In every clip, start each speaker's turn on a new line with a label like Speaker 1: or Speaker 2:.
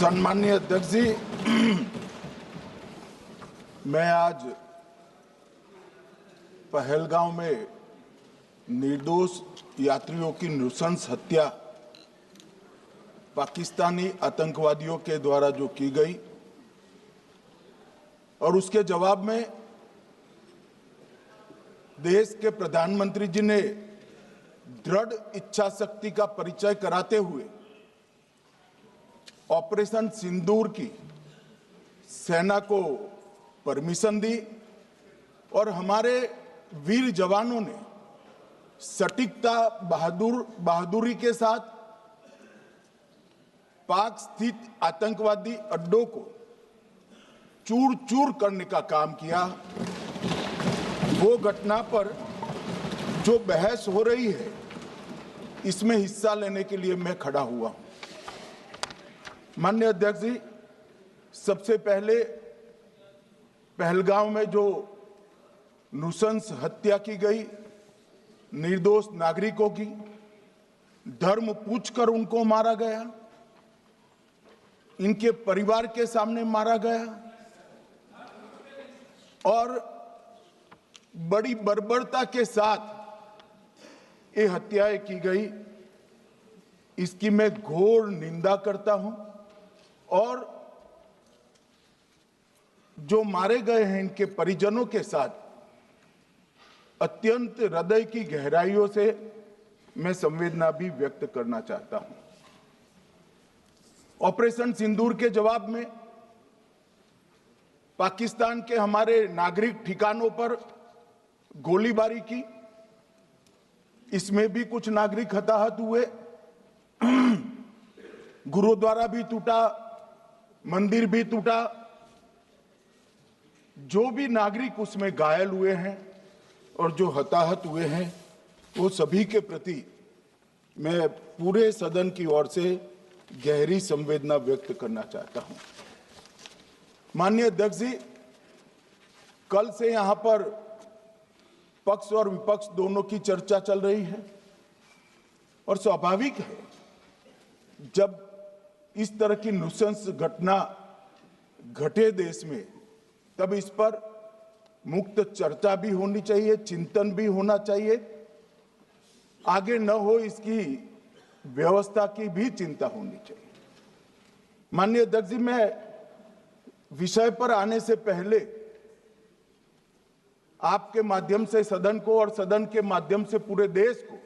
Speaker 1: सम्माननीय अध्यक्ष जी, मैं आज पहलगांव में निर्दोष यात्रियों की नृशंस हत्या पाकिस्तानी आतंकवादियों के द्वारा जो की गई और उसके जवाब में देश के प्रधानमंत्री जी ने दृढ़ इच्छा शक्ति का परिचय कराते हुए ऑपरेशन सिंदूर की सेना को परमिशन दी और हमारे वीर जवानों ने सटीकता बहादुरी के साथ पाक स्थित आतंकवादी अड्डों को चूर चूर करने का काम किया। वो घटना पर जो बहस हो रही है, इसमें हिस्सा लेने के लिए मैं खड़ा हुआ हूं। माननीय अध्यक्ष जी, सबसे पहले पहलगांव में जो नृशंस हत्या की गई निर्दोष नागरिकों की, धर्म पूछकर उनको मारा गया, इनके परिवार के सामने मारा गया और बड़ी बर्बरता के साथ ये हत्याएं की गई, इसकी मैं घोर निंदा करता हूं। और जो मारे गए हैं इनके परिजनों के साथ अत्यंत हृदय की गहराइयों से मैं संवेदना भी व्यक्त करना चाहता हूं। ऑपरेशन सिंदूर के जवाब में पाकिस्तान के हमारे नागरिक ठिकानों पर गोलीबारी की, इसमें भी कुछ नागरिक हताहत हुए, गुरुद्वारा भी टूटा, मंदिर भी टूटा। जो भी नागरिक उसमें घायल हुए हैं और जो हताहत हुए हैं, वो सभी के प्रति मैं पूरे सदन की ओर से गहरी संवेदना व्यक्त करना चाहता हूं। माननीय अध्यक्ष जी, कल से यहां पर पक्ष और विपक्ष दोनों की चर्चा चल रही है और स्वाभाविक है, जब इस तरह की नृशंस घटना घटे देश में, तब इस पर मुक्त चर्चा भी होनी चाहिए, चिंतन भी होना चाहिए, आगे न हो इसकी व्यवस्था की भी चिंता होनी चाहिए। माननीय अध्यक्ष जी, मैं विषय पर आने से पहले आपके माध्यम से सदन को और सदन के माध्यम से पूरे देश को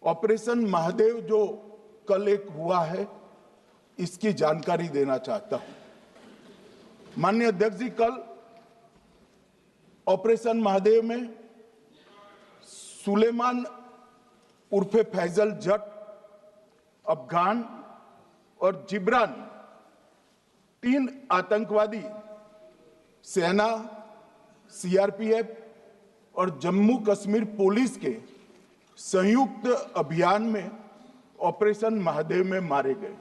Speaker 1: ऑपरेशन महादेव जो कल एक हुआ है, इसकी जानकारी देना चाहता हूं। माननीय अध्यक्ष जी, कल ऑपरेशन महादेव में सुलेमान उर्फे फैजल जट, अफगान और जिब्रान, 3 आतंकवादी सेना, सीआरपीएफ और जम्मू कश्मीर पुलिस के संयुक्त अभियान में ऑपरेशन महादेव में मारे गए।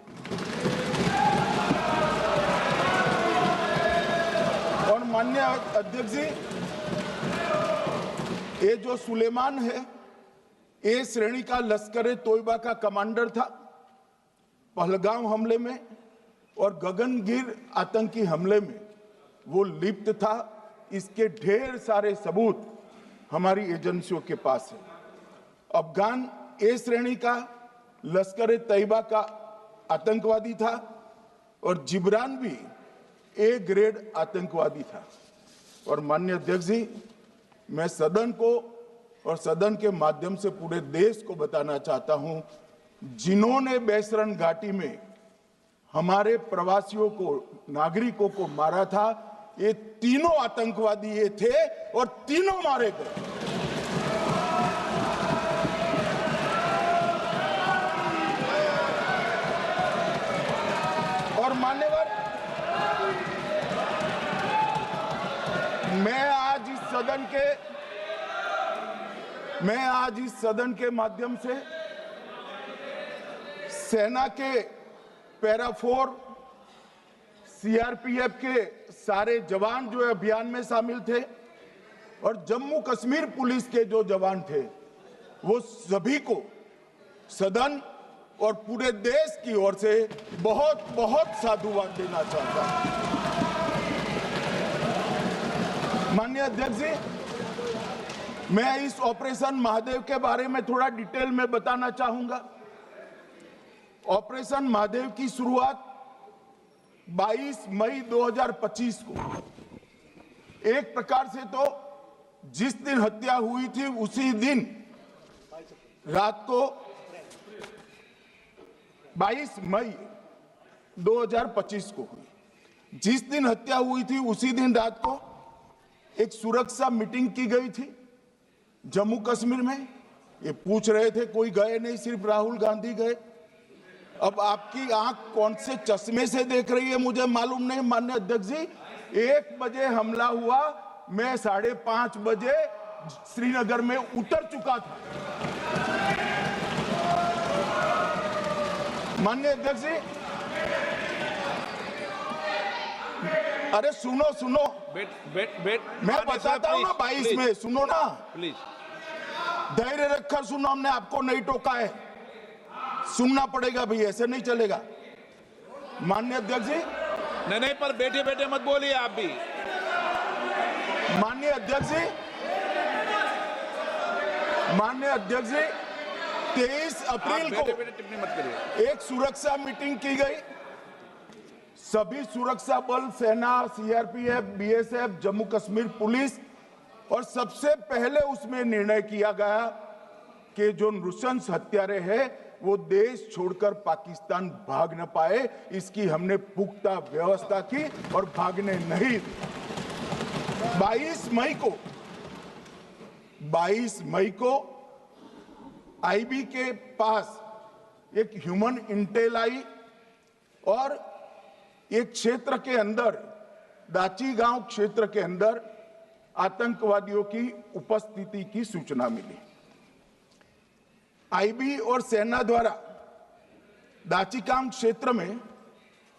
Speaker 1: और माननीय अध्यक्ष जी, ये जो सुलेमान है, ए श्रेणी का लश्कर तोयबा का कमांडर था। पहलगाम हमले में और गगनगिर आतंकी हमले में वो लिप्त था। इसके ढेर सारे सबूत हमारी एजेंसियों के पास है। अफगान ए श्रेणी का लश्कर तैयबा का आतंकवादी था और जिब्रान भी ए ग्रेड आतंकवादी था। और माननीय अध्यक्ष जी, मैं सदन को और सदन के माध्यम से पूरे देश को बताना चाहता हूं, जिन्होंने बैसरन घाटी में हमारे प्रवासियों को, नागरिकों को मारा था, ये तीनों आतंकवादी ये थे और तीनों मारे गए। और मान्यवर, मैं आज इस सदन के माध्यम से सेना के पैरा 4, सीआरपीएफ के सारे जवान जो अभियान में शामिल थे और जम्मू कश्मीर पुलिस के जो जवान थे, वो सभी को सदन और पूरे देश की ओर से बहुत बहुत साधुवाद देना चाहता हूं। माननीय अध्यक्ष जी, मैं इस ऑपरेशन महादेव के बारे में थोड़ा डिटेल में बताना चाहूंगा। ऑपरेशन महादेव की शुरुआत 22 मई 2025 को, एक प्रकार से तो जिस दिन हत्या हुई थी उसी दिन रात को 22 मई 2025 को हुई। जिस दिन हत्या हुई थी उसी दिन रात को एक सुरक्षा मीटिंग की गई थी जम्मू कश्मीर में। ये पूछ रहे थे, कोई गए नहीं, सिर्फ राहुल गांधी गए। अब आपकी आंख कौन से चश्मे से देख रही है मुझे मालूम नहीं। माननीय अध्यक्ष जी, 1 बजे हमला हुआ, मैं 5:30 बजे श्रीनगर में उतर चुका था। माननीय अध्यक्ष जी, अरे सुनो सुनो, मैं बताता हूँ ना 22 में, सुनो ना
Speaker 2: प्लीज,
Speaker 1: धैर्य रखकर सुनो, हमने आपको नहीं टोका है, सुनना पड़ेगा भाई, ऐसे नहीं चलेगा। माननीय अध्यक्ष जी,
Speaker 2: नहीं, पर बैठे बैठे मत बोलिए आप भी।
Speaker 1: माननीय अध्यक्ष जी, 23 अप्रैल को
Speaker 2: टिप्पणी मत करिए।
Speaker 1: एक सुरक्षा मीटिंग की गई। सभी सुरक्षा बल, सेना, CRPF, BSF, Jammu Kashmir police, और सबसे पहले उसमें निर्णय किया गया कि जो नृशंस हत्यारे हैं वो देश छोड़कर पाकिस्तान भाग न पाए, इसकी हमने पुख्ता व्यवस्था की और भागने नहीं दी। 22 मई को आईबी के पास एक ह्यूमन इंटेल आई और एक क्षेत्र के अंदर, दाची गांव क्षेत्र के अंदर आतंकवादियों की उपस्थिति की सूचना मिली। आईबी और सेना द्वारा दाचीकाम क्षेत्र में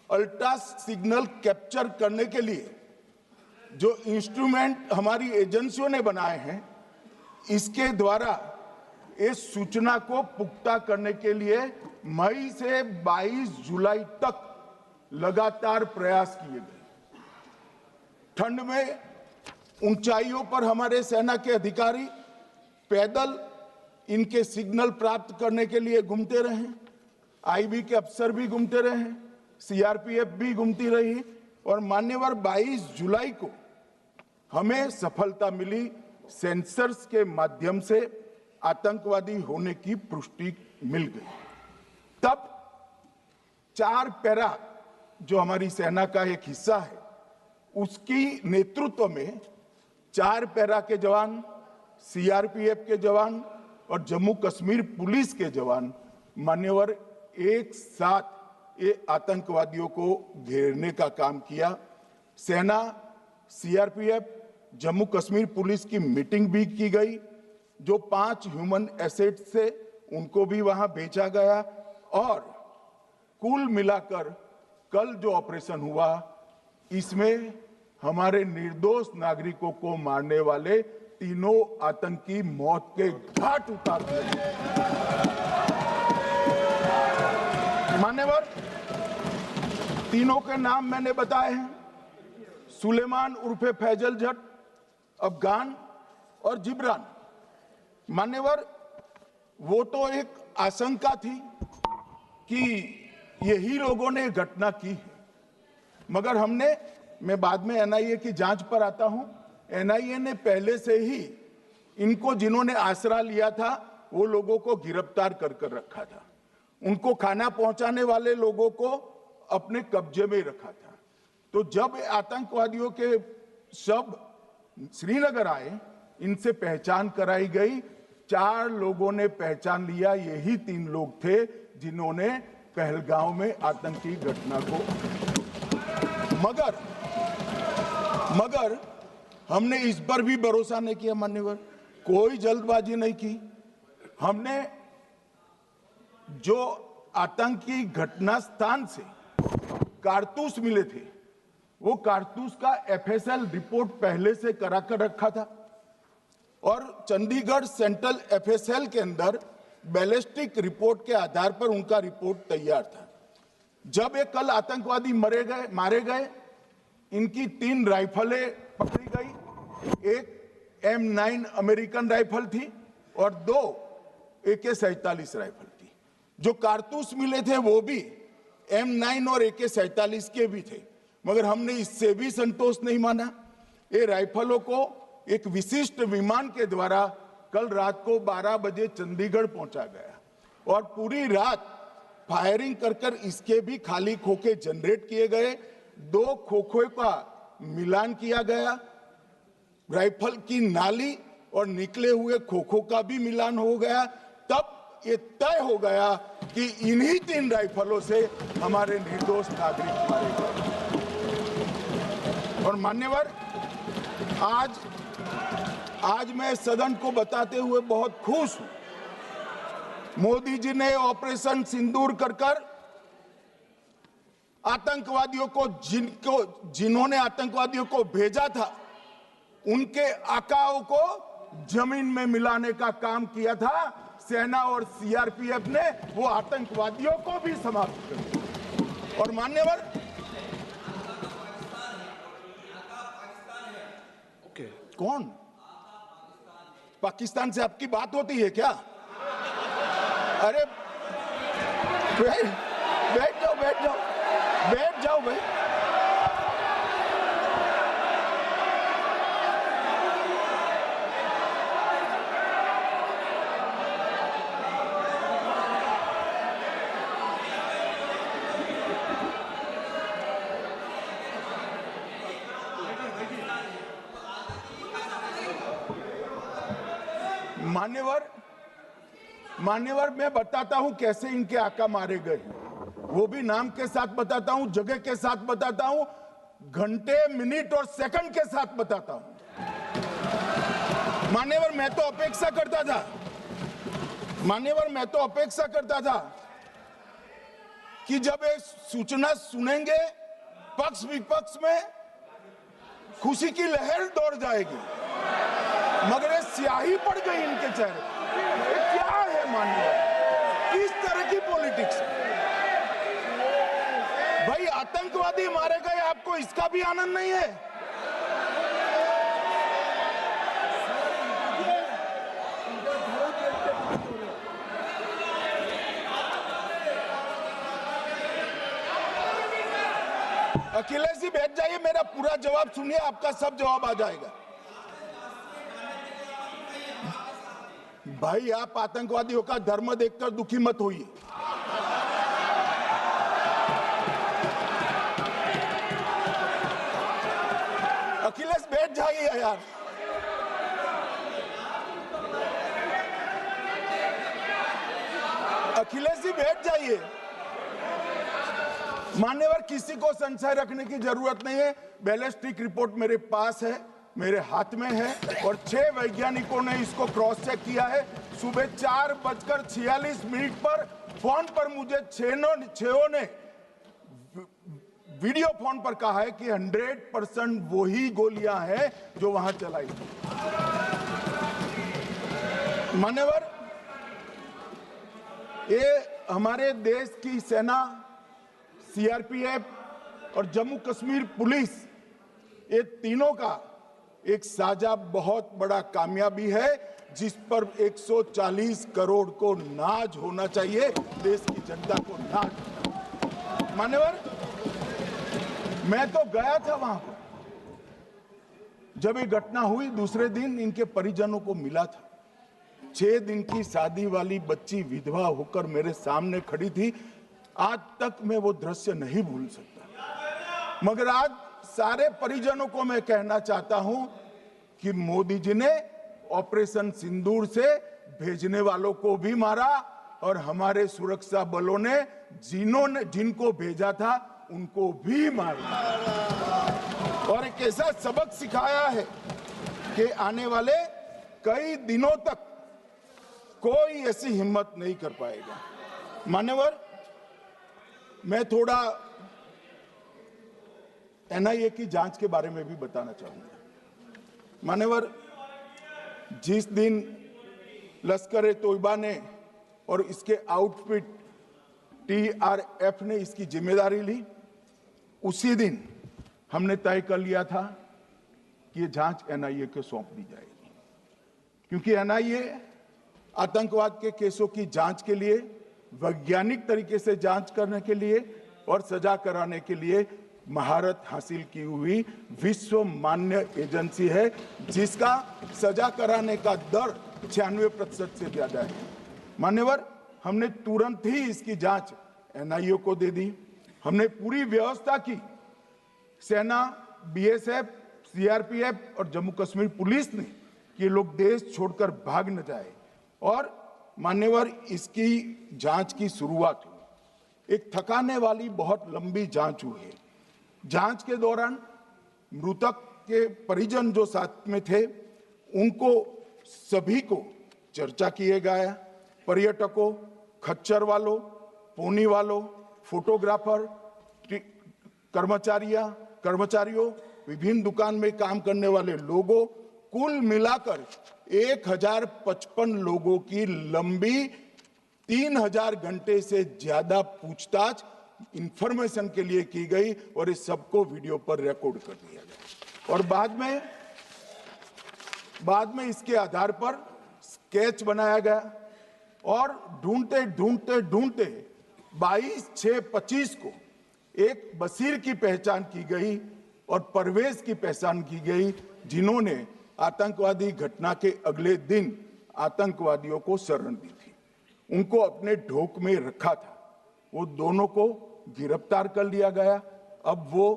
Speaker 1: अल्ट्रा सिग्नल कैप्चर करने के लिए जो इंस्ट्रूमेंट हमारी एजेंसियों ने बनाए हैं, इसके द्वारा इस सूचना को पुख्ता करने के लिए मई से 22 जुलाई तक लगातार प्रयास किए गए। ठंड में ऊंचाइयों पर हमारे सेना के अधिकारी पैदल इनके सिग्नल प्राप्त करने के लिए घूमते रहे, आईबी के अफसर भी घूमते रहे, सीआरपीएफ भी घूमती रही, और मान्यवर 22 जुलाई को हमें सफलता मिली। सेंसर्स के माध्यम से आतंकवादी होने की पुष्टि मिल गई। तब 4 पैरा जो हमारी सेना का एक हिस्सा है, उसकी नेतृत्व में 4 पैरा के जवान, सीआरपीएफ के जवान और जम्मू कश्मीर पुलिस के जवान मान्यवर एक साथ ये आतंकवादियों को घेरने का काम किया। सेना, सीआरपीएफ, जम्मू कश्मीर पुलिस की मीटिंग भी की गई। जो 5 ह्यूमन एसेट्स थे उनको भी वहां भेजा गया, और कुल मिलाकर कल जो ऑपरेशन हुआ, इसमें हमारे निर्दोष नागरिकों को मारने वाले तीनों आतंकी मौत के घाट उतार दिए। मान्यवर, तीनों के नाम मैंने बताए हैं, सुलेमान उर्फे फैजल जट, अफगान और जिब्रान। मान्यवर, वो तो एक आशंका थी कि यही लोगों ने घटना की है, मगर मैं बाद में एनआईए की जांच पर आता हूं, एनआईए ने पहले से ही इनको, जिन्होंने आसरा लिया था, वो लोगों को गिरफ्तार कर रखा था। उनको खाना पहुंचाने वाले लोगों को अपने कब्जे में रखा था। तो जब आतंकवादियों के शव श्रीनगर आए, इनसे पहचान कराई गई। 4 लोगों ने पहचान लिया, यही 3 लोग थे जिन्होंने पहलगांव में आतंकी घटना को, मगर हमने इस पर भी भरोसा नहीं किया मान्यवर, कोई जल्दबाजी नहीं की। हमने जो आतंकी घटना स्थान से कारतूस मिले थे, वो कारतूस का एफएसएल रिपोर्ट पहले से करा कर रखा था, और चंडीगढ़ सेंट्रल एफएसएल के अंदर बैलिस्टिक रिपोर्ट के आधार पर उनका रिपोर्ट तैयार था। जब ये कल आतंकवादी मारे गए, इनकी 3 राइफलें पकड़ी गई। एक M9 अमेरिकन राइफल थी और 2 AK-47 राइफल थी। जो कारतूस मिले थे वो भी M9 और AK-47 के भी थे, मगर हमने इससे भी संतोष नहीं माना। ये राइफलों को एक विशिष्ट विमान के द्वारा कल रात को 12 बजे चंडीगढ़ पहुंचा गया और पूरी रात फायरिंग कर इसके भी खाली खोखे जनरेट किए गए। 2 खोखों का मिलान किया गया, राइफल की नाली और निकले हुए खोखों का भी मिलान हो गया। तब ये तय हो गया कि इन्हीं 3 राइफलों से हमारे निर्दोष नागरिक मारे गए। और मान्यवर, आज मैं सदन को बताते हुए बहुत खुश हूं। मोदी जी ने ऑपरेशन सिंदूर कर आतंकवादियों को जिन्होंने आतंकवादियों को भेजा था, उनके आकाओं को जमीन में मिलाने का काम किया था। सेना और CRPF ने वो आतंकवादियों को भी समाप्त कर दिया। और मान्यवर, कौन पाकिस्तान से आपकी बात होती है क्या? अरे बैठ जाओ भाई। मान्यवर, मैं बताता हूं कैसे इनके आका मारे गए, वो भी नाम के साथ बताता हूं, जगह के साथ बताता हूं, घंटे, मिनट और सेकंड के साथ बताता हूं। मान्यवर, मैं तो अपेक्षा करता था कि जब एक सूचना सुनेंगे पक्ष विपक्ष में खुशी की लहर दौड़ जाएगी, मगर ये स्याही पड़ गई इनके चेहरे। ये क्या है मान्यवर, किस तरह की पॉलिटिक्स? भाई आतंकवादी मारे गए, आपको इसका भी आनंद नहीं है? अखिलेश जी बैठ जाइए, मेरा पूरा जवाब सुनिए, आपका सब जवाब आ जाएगा। भाई आप आतंकवादियों का धर्म देखकर दुखी मत होइए। अखिलेश बैठ जाइए यार। अखिलेश जी बैठ जाइए। मान्यवर, किसी को संशय रखने की जरूरत नहीं है। बैलिस्टिक रिपोर्ट मेरे पास है, मेरे हाथ में है और 6 वैज्ञानिकों ने इसको क्रॉस चेक किया है। सुबह 4:46 पर फोन पर मुझे 6 ने वीडियो फोन पर कहा है कि 100% वही गोलियां हैं जो वहां चलाई। मान्यवर, ये हमारे देश की सेना, CRPF और जम्मू कश्मीर पुलिस, ये तीनों का एक साझा बहुत बड़ा कामयाबी है, जिस पर 140 करोड़ को नाज होना चाहिए, देश की जनता को नाज। मान्यवर, मैं तो गया था वहां पर जब ये घटना हुई। दूसरे दिन इनके परिजनों को मिला था। 6 दिन की शादी वाली बच्ची विधवा होकर मेरे सामने खड़ी थी। आज तक मैं वो दृश्य नहीं भूल सकता। मगर आज सारे परिजनों को मैं कहना चाहता हूं कि मोदी जी ने ऑपरेशन सिंदूर से भेजने वालों को भी मारा और हमारे सुरक्षा बलों ने जिनको भेजा था उनको भी मारा और एक ऐसा सबक सिखाया है कि आने वाले कई दिनों तक कोई ऐसी हिम्मत नहीं कर पाएगा। मान्यवर, मैं थोड़ा NIA की जांच के बारे में भी बताना चाहूंगा। मान्यवर, जिस दिन लश्कर-ए-तोयबा ने और इसके आउटफिट TRF ने इसकी जिम्मेदारी ली, उसी दिन हमने तय कर लिया था कि ये जांच NIA को सौंप दी जाएगी, क्योंकि NIA आतंकवाद के केसों की जांच के लिए, वैज्ञानिक तरीके से जांच करने के लिए और सजा कराने के लिए महारत हासिल की हुई विश्व मान्य एजेंसी है, जिसका सजा कराने का दर 96% से ज्यादा है। मान्यवर, हमने तुरंत ही इसकी जांच NIA को दे दी। हमने पूरी व्यवस्था की, सेना, BSF, CRPF और जम्मू कश्मीर पुलिस ने कि लोग देश छोड़कर भाग न जाए। और मान्यवर, इसकी जांच की शुरुआत हुई। एक थकाने वाली बहुत लंबी जांच हुई है। जांच के दौरान मृतक के परिजन जो साथ में थे, उनको सभी को चर्चा किए गया। पर्यटकों, खच्चर वालों, पोनी वालों, फोटोग्राफर, कर्मचारियों, विभिन्न दुकान में काम करने वाले लोगों, कुल मिलाकर 1055 लोगों की लंबी 3000 घंटे से ज्यादा पूछताछ इंफॉर्मेशन के लिए की गई और इस सबको वीडियो पर रिकॉर्ड कर दिया गया। और बाद में इसके आधार पर स्केच बनाया गया और ढूंढते 22/6/25 को एक बशीर की पहचान की गई और परवेज की पहचान की गई, जिन्होंने आतंकवादी घटना के अगले दिन आतंकवादियों को शरण दी थी। उनको अपने ढोक में रखा था। वो दोनों को गिरफ्तार कर लिया गया। अब वो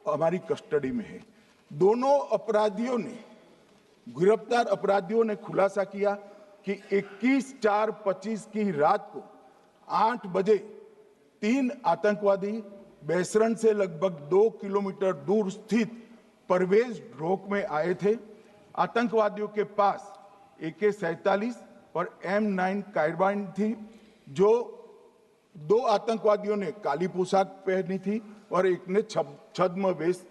Speaker 1: हमारी कस्टडी में है। दोनों गिरफ्तार अपराधियों ने खुलासा किया कि 21/4/25 की रात को 8 बजे 3 आतंकवादी बेसरन से लगभग 2 किलोमीटर दूर स्थित परवेज ढोक में आए थे। आतंकवादियों के पास AK-47 और M9 कार्बाइन थी। जो 2 आतंकवादियों ने काली पोशाक पहनी थी और एक ने छद्म वेश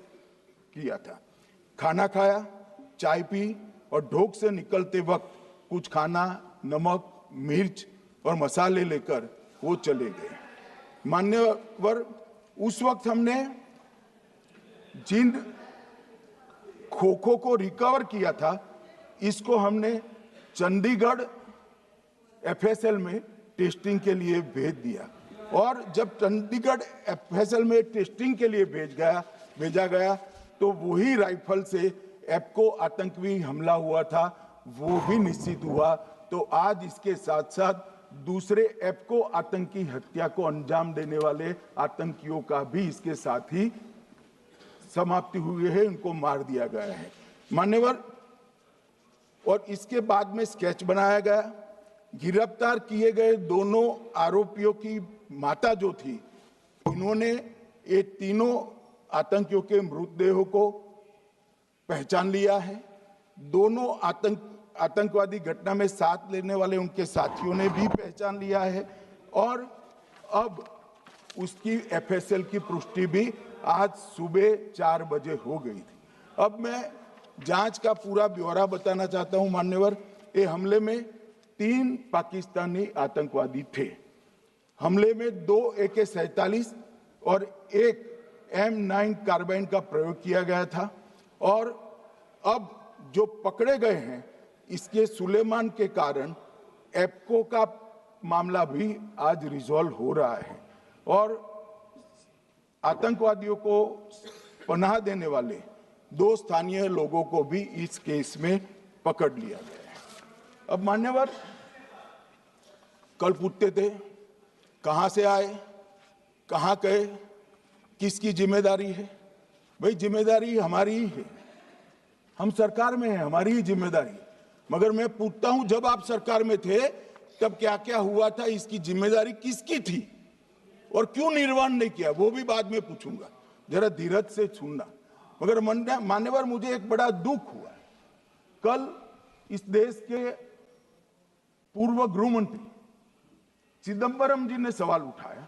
Speaker 1: किया था। खाना खाया, चाय पी और ढोक से निकलते वक्त कुछ खाना, नमक, मिर्च और मसाले लेकर वो चले गए। मान्यवर, उस वक्त हमने जिन खोखों को रिकवर किया था, इसको हमने चंडीगढ़ FSL में टेस्टिंग के लिए भेज दिया। और जब चंडीगढ़ FSL में टेस्टिंग के लिए भेजा गया तो वही राइफल से एप्को आतंकी हमला हुआ था, वो भी निश्चित हुआ। तो आज इसके साथ साथ दूसरे एप्को आतंकी हत्या को अंजाम देने वाले आतंकियों का भी इसके साथ ही समाप्ति हुई है, उनको मार दिया गया है। मान्यवर, और इसके बाद में स्केच बनाया गया। गिरफ्तार किए गए दोनों आरोपियों की माता जो थी, इन्होंने ये तीनों आतंकियों के मृतदेहों को पहचान लिया है। दोनों आतंकवादी घटना में साथ लेने वाले उनके साथियों ने भी पहचान लिया है और अब उसकी FSL की पुष्टि भी आज सुबह 4 बजे हो गई थी। अब मैं जांच का पूरा ब्यौरा बताना चाहता हूं। मान्यवर, ये हमले में 3 पाकिस्तानी आतंकवादी थे। हमले में 2 AK-47 और 1 M9 कार्बाइन का प्रयोग किया गया था। और अब जो पकड़े गए हैं, इसके सुलेमान के कारण एप्को का मामला भी आज रिजॉल्व हो रहा है और आतंकवादियों को पनाह देने वाले 2 स्थानीय लोगों को भी इस केस में पकड़ लिया गया है। अब मान्यवर, कल पूछते थे कहां से आए, कहां गए, किसकी जिम्मेदारी है। भाई, जिम्मेदारी हमारी ही है। हम सरकार में हैं, हमारी ही जिम्मेदारी। मगर मैं पूछता हूं, जब आप सरकार में थे तब क्या क्या हुआ था, इसकी जिम्मेदारी किसकी थी और क्यों निर्वहन नहीं किया, वो भी बाद में पूछूंगा। जरा धीरज से सुनना। मगर मान्यवर, मुझे एक बड़ा दुख हुआ। कल इस देश के पूर्व गृह मंत्री चिदंबरम जी ने सवाल उठाया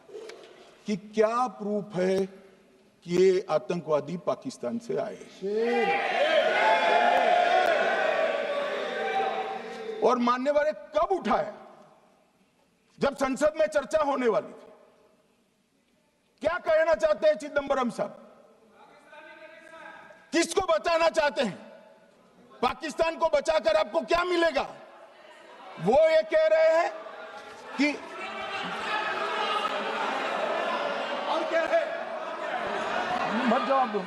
Speaker 1: कि क्या प्रूफ है कि ये आतंकवादी पाकिस्तान से आए। और मान्यवर, कब उठाया जब संसद में चर्चा होने वाली थी। क्या कहना चाहते हैं चिदंबरम साहब? किसको बचाना चाहते हैं? पाकिस्तान को बचाकर आपको क्या मिलेगा? वो ये कह रहे हैं कि और क्या है? मत जवाब दो।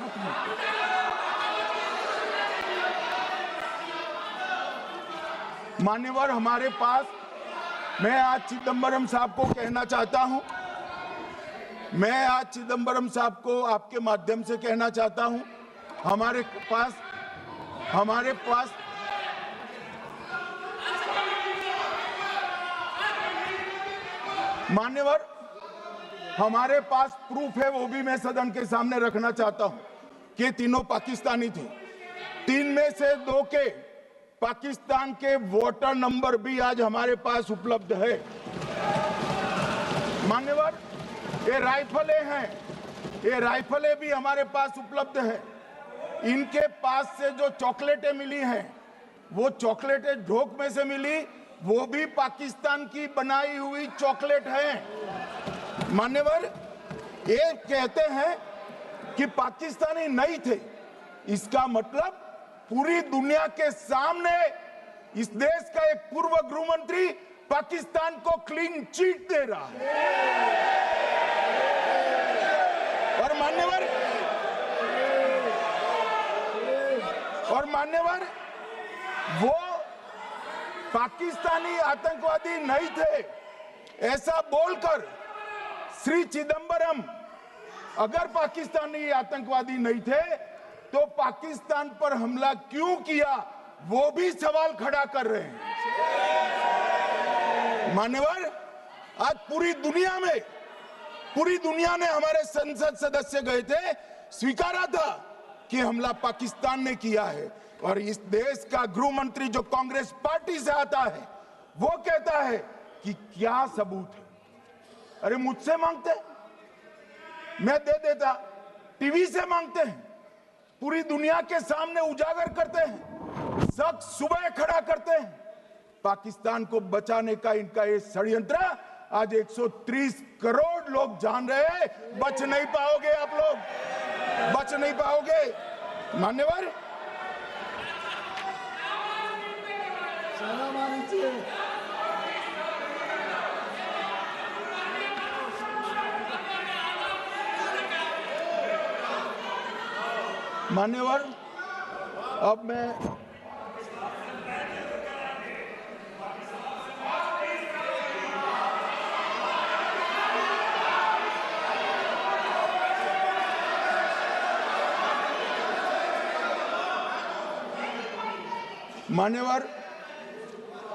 Speaker 1: मान्यवर, हमारे पास, मैं आज चिदंबरम साहब को कहना चाहता हूं, मैं आज चिदंबरम साहब को आपके माध्यम से कहना चाहता हूं, हमारे पास मान्यवर, हमारे पास प्रूफ है, वो भी मैं सदन के सामने रखना चाहता हूं कि तीनों पाकिस्तानी थे। 3 में से 2 के पाकिस्तान के वोटर नंबर भी आज हमारे पास उपलब्ध है। मान्यवर, ये राइफलें हैं, ये राइफलें भी हमारे पास उपलब्ध है। इनके पास से जो चॉकलेटें मिली हैं, वो चॉकलेटें ढोक में से मिली, वो भी पाकिस्तान की बनाई हुई चॉकलेट है। मान्यवर, ये कहते हैं कि पाकिस्तानी नहीं थे, इसका मतलब पूरी दुनिया के सामने इस देश का एक पूर्व गृह मंत्री पाकिस्तान को क्लीन चिट दे रहा है। और मान्यवर, वो पाकिस्तानी आतंकवादी नहीं थे, ऐसा बोलकर श्री चिदंबरम अगर पाकिस्तानी आतंकवादी नहीं थे तो पाकिस्तान पर हमला क्यों किया, वो भी सवाल खड़ा कर रहे हैं। मान्यवर, आज पूरी दुनिया ने हमारे संसद सदस्य गए थे, स्वीकारा था कि हमला पाकिस्तान ने किया है। और इस देश का गृह मंत्री जो कांग्रेस पार्टी से आता है, वो कहता है कि क्या सबूत है? अरे मुझसे मांगते, मैं दे देता। टीवी से मांगते हैं, पूरी दुनिया के सामने उजागर करते हैं, सब सुबह खड़ा करते हैं। पाकिस्तान को बचाने का इनका ये षड्यंत्र आज 130 करोड़ लोग जान रहे हैं। बच नहीं पाओगे आप लोग, बच नहीं पाओगे। मान्यवर, मान्यवर,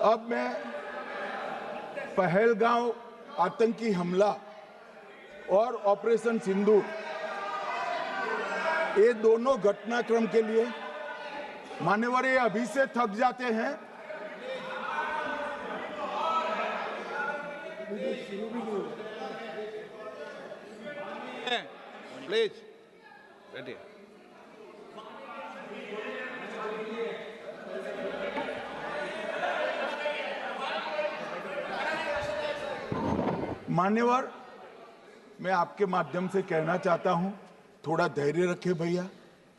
Speaker 1: अब मैं पहलगांव आतंकी हमला और ऑपरेशन सिंदूर, ये दोनों घटनाक्रम के लिए मान्यवर ये अभी से थक जाते हैं।
Speaker 2: प्लीज बैठिए।
Speaker 1: मान्यवर, मैं आपके माध्यम से कहना चाहता हूं, थोड़ा धैर्य रखे भैया,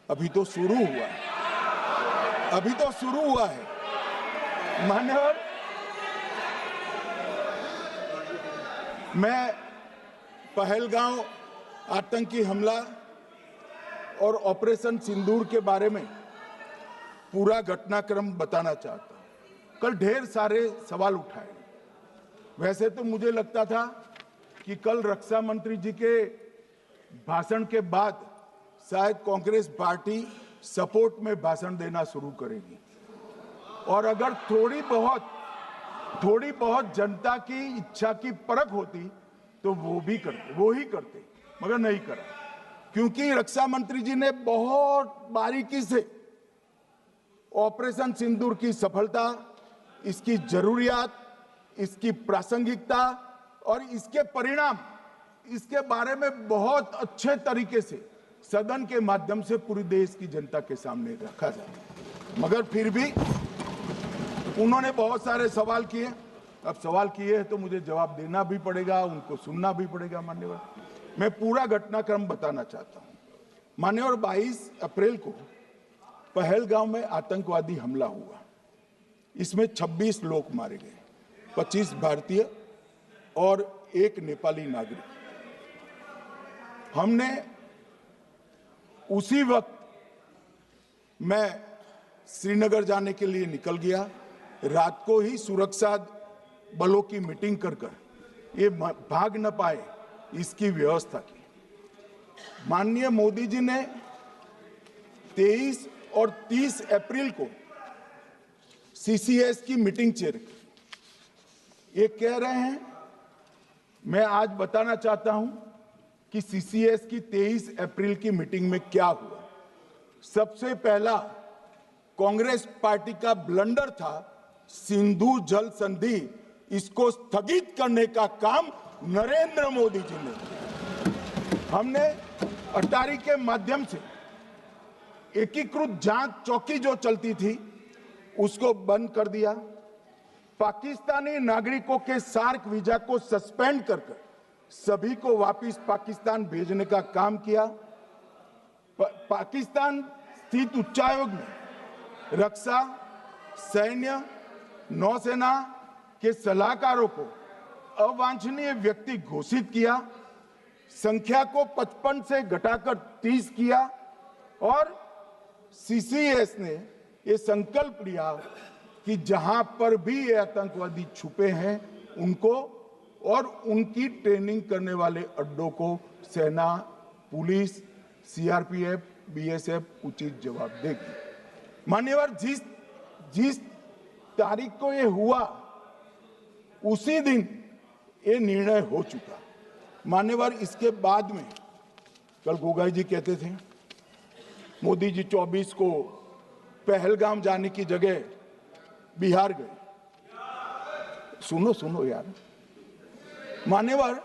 Speaker 1: अभी तो शुरू हुआ है, अभी तो शुरू हुआ है। मान्यवर, मैं पहलगांव आतंकी हमला और ऑपरेशन सिंदूर के बारे में पूरा घटनाक्रम बताना चाहता हूं। कल ढेर सारे सवाल उठाए। वैसे तो मुझे लगता था कि कल रक्षा मंत्री जी के भाषण के बाद शायद कांग्रेस पार्टी सपोर्ट में भाषण देना शुरू करेगी और अगर थोड़ी बहुत जनता की इच्छा की परख होती तो वो ही करते, मगर नहीं करा, क्योंकि रक्षा मंत्री जी ने बहुत बारीकी से ऑपरेशन सिंदूर की सफलता, इसकी जरूरियात, इसकी प्रासंगिकता और इसके परिणाम, इसके बारे में बहुत अच्छे तरीके से सदन के माध्यम से पूरी देश की जनता के सामने रखा जाए। मगर फिर भी उन्होंने बहुत सारे सवाल किए अब सवाल किए हैं तो मुझे जवाब देना भी पड़ेगा, उनको सुनना भी पड़ेगा। मान्यवर, मैं पूरा घटनाक्रम बताना चाहता हूं। मान्यवर, 22 अप्रैल को पहलगांव में आतंकवादी हमला हुआ। इसमें 26 लोग मारे गए, 25 भारतीय और 1 नेपाली नागरिक। हमने उसी वक्त मैं श्रीनगर जाने के लिए निकल गया। रात को ही सुरक्षा बलों की मीटिंग कर ये भाग न पाए इसकी व्यवस्था की। माननीय मोदी जी ने 23 और 30 अप्रैल को सीसीएस की मीटिंग चेयर की। ये कह रहे हैं, मैं आज बताना चाहता हूं कि सीसीएस की 23 अप्रैल की मीटिंग में क्या हुआ। सबसे पहला कांग्रेस पार्टी का ब्लंडर था सिंधु जल संधि, इसको स्थगित करने का काम नरेंद्र मोदी जी ने किया। हमने अटारी के माध्यम से एकीकृत जांच चौकी जो चलती थी उसको बंद कर दिया। पाकिस्तानी नागरिकों के सार्क वीजा को सस्पेंड कर सभी को वापस पाकिस्तान भेजने का काम किया। पाकिस्तान स्थित उच्चायोग ने रक्षा, सैन्य, नौसेना के सलाहकारों को अवांछनीय व्यक्ति घोषित किया। संख्या को 55 से घटाकर 30 किया और सीसीएस ने ये संकल्प लिया कि जहां पर भी ये आतंकवादी छुपे हैं उनको और उनकी ट्रेनिंग करने वाले अड्डों को सेना, पुलिस, सीआरपीएफ, बीएसएफ उचित जवाब देगी। मान्यवर, जिस तारीख को ये हुआ उसी दिन ये निर्णय हो चुका। मान्यवर, इसके बाद में कल गोगाई जी कहते थे मोदी जी 24 को पहलगाम जाने की जगह बिहार गए। सुनो यार। मान्यवर,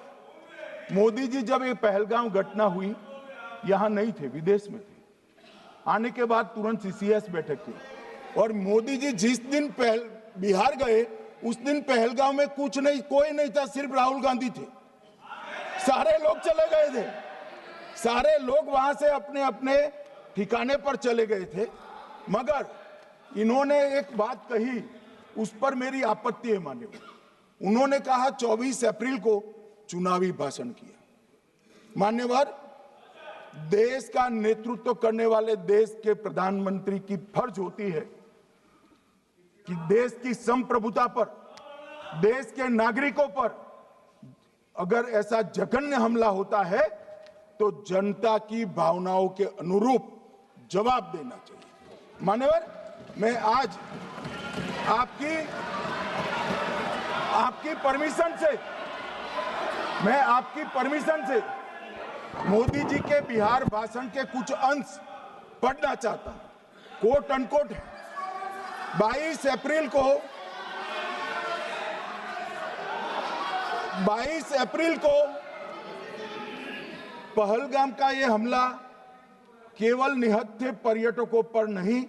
Speaker 1: मोदी जी जब ये पहलगाम घटना हुई यहां नहीं थे, विदेश में थे। आने के बाद तुरंत सीसीएस बैठक की और मोदी जी जिस दिन बिहार गए उस दिन पहलगाम में कुछ नहीं, कोई नहीं था, सिर्फ राहुल गांधी थे। सारे लोग चले गए थे, सारे लोग वहां से अपने अपने ठिकाने पर चले गए थे। मगर इन्होंने एक बात कही, उस पर मेरी आपत्ति है। मान्यवर, उन्होंने कहा 24 अप्रैल को चुनावी भाषण किया। मान्यवर, देश का नेतृत्व करने वाले देश के प्रधानमंत्री की फर्ज होती है कि देश की संप्रभुता पर, देश के नागरिकों पर अगर ऐसा जघन्य हमला होता है तो जनता की भावनाओं के अनुरूप जवाब देना चाहिए। मान्यवर, मैं आज आपकी परमिशन से मोदी जी के बिहार भाषण के कुछ अंश पढ़ना चाहता हूं। कोट अनकोट है। 22 अप्रैल को पहलगाम का यह हमला केवल निहत्थे पर्यटकों पर नहीं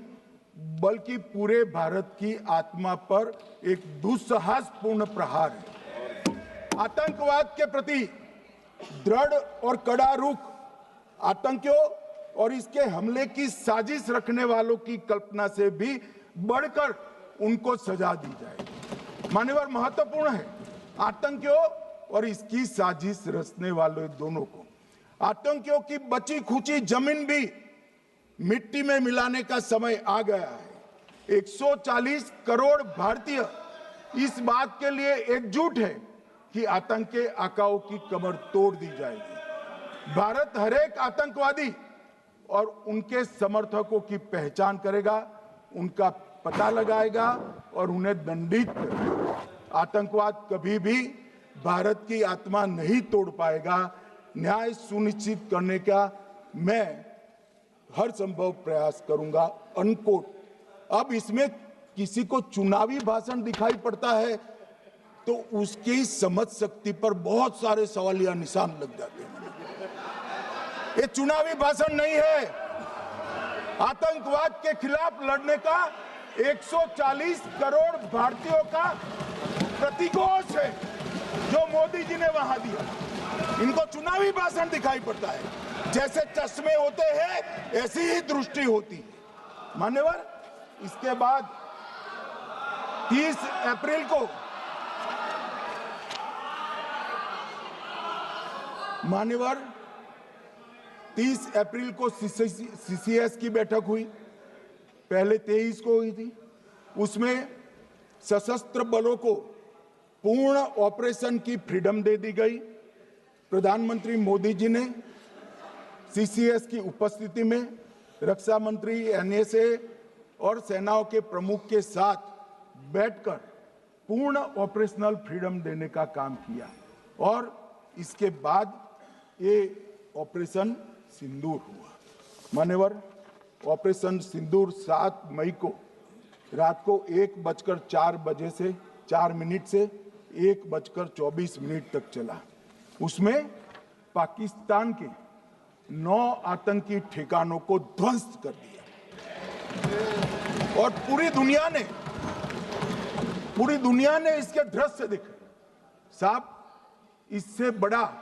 Speaker 1: बल्कि पूरे भारत की आत्मा पर एक दुस्साहसपूर्ण प्रहार है। आतंकवाद के प्रति दृढ़ और कड़ा रुख, आतंकियों और इसके हमले की साजिश रखने वालों की कल्पना से भी बढ़कर उनको सजा दी जाएगी। मान्यवर, महत्वपूर्ण है आतंकियों और इसकी साजिश रचने वाले दोनों को। आतंकियों की बची खुची जमीन भी मिट्टी में मिलाने का समय आ गया है। 140 करोड़ भारतीय इस बात के लिए एकजुट है कि आतंक के आकाओं की कमर तोड़ दी जाएगी। भारत हरेक आतंकवादी और उनके समर्थकों की पहचान करेगा, उनका पता लगाएगा और उन्हें दंडित करेगा। आतंकवाद कभी भी भारत की आत्मा नहीं तोड़ पाएगा। न्याय सुनिश्चित करने का मैं हर संभव प्रयास करूंगा। अनकोट। अब इसमें किसी को चुनावी भाषण दिखाई पड़ता है तो उसकी समझ शक्ति पर बहुत सारे सवालिया निशान लग जाते हैं। ये चुनावी भाषण नहीं है। आतंकवाद के खिलाफ लड़ने का 140 करोड़ भारतीयों का प्रतिघोष है जो मोदी जी ने वहां दिया। इनको चुनावी भाषण दिखाई पड़ता है, जैसे चश्मे होते हैं ऐसी ही दृष्टि होती है। मान्यवर, इसके बाद 30 अप्रैल को मान्यवर 30 अप्रैल को सीसीएस की बैठक हुई, पहले 23 को हुई थी। उसमें सशस्त्र बलों को पूर्ण ऑपरेशन की फ्रीडम दे दी गई। प्रधानमंत्री मोदी जी ने सीसीएस की उपस्थिति में रक्षा मंत्री, एनएसए और सेनाओं के प्रमुख के साथ बैठकर पूर्ण ऑपरेशनल फ्रीडम देने का काम किया और इसके बाद ये ऑपरेशन सिंदूर हुआ। मान्यवर, ऑपरेशन सिंदूर 7 मई को रात को 1:04 से 4 मिनट से 1:24 तक चला। उसमें पाकिस्तान के 9 आतंकी ठिकानों को ध्वस्त कर दिया और पूरी दुनिया ने इसके दृश्य देखे। साहब, इससे बड़ा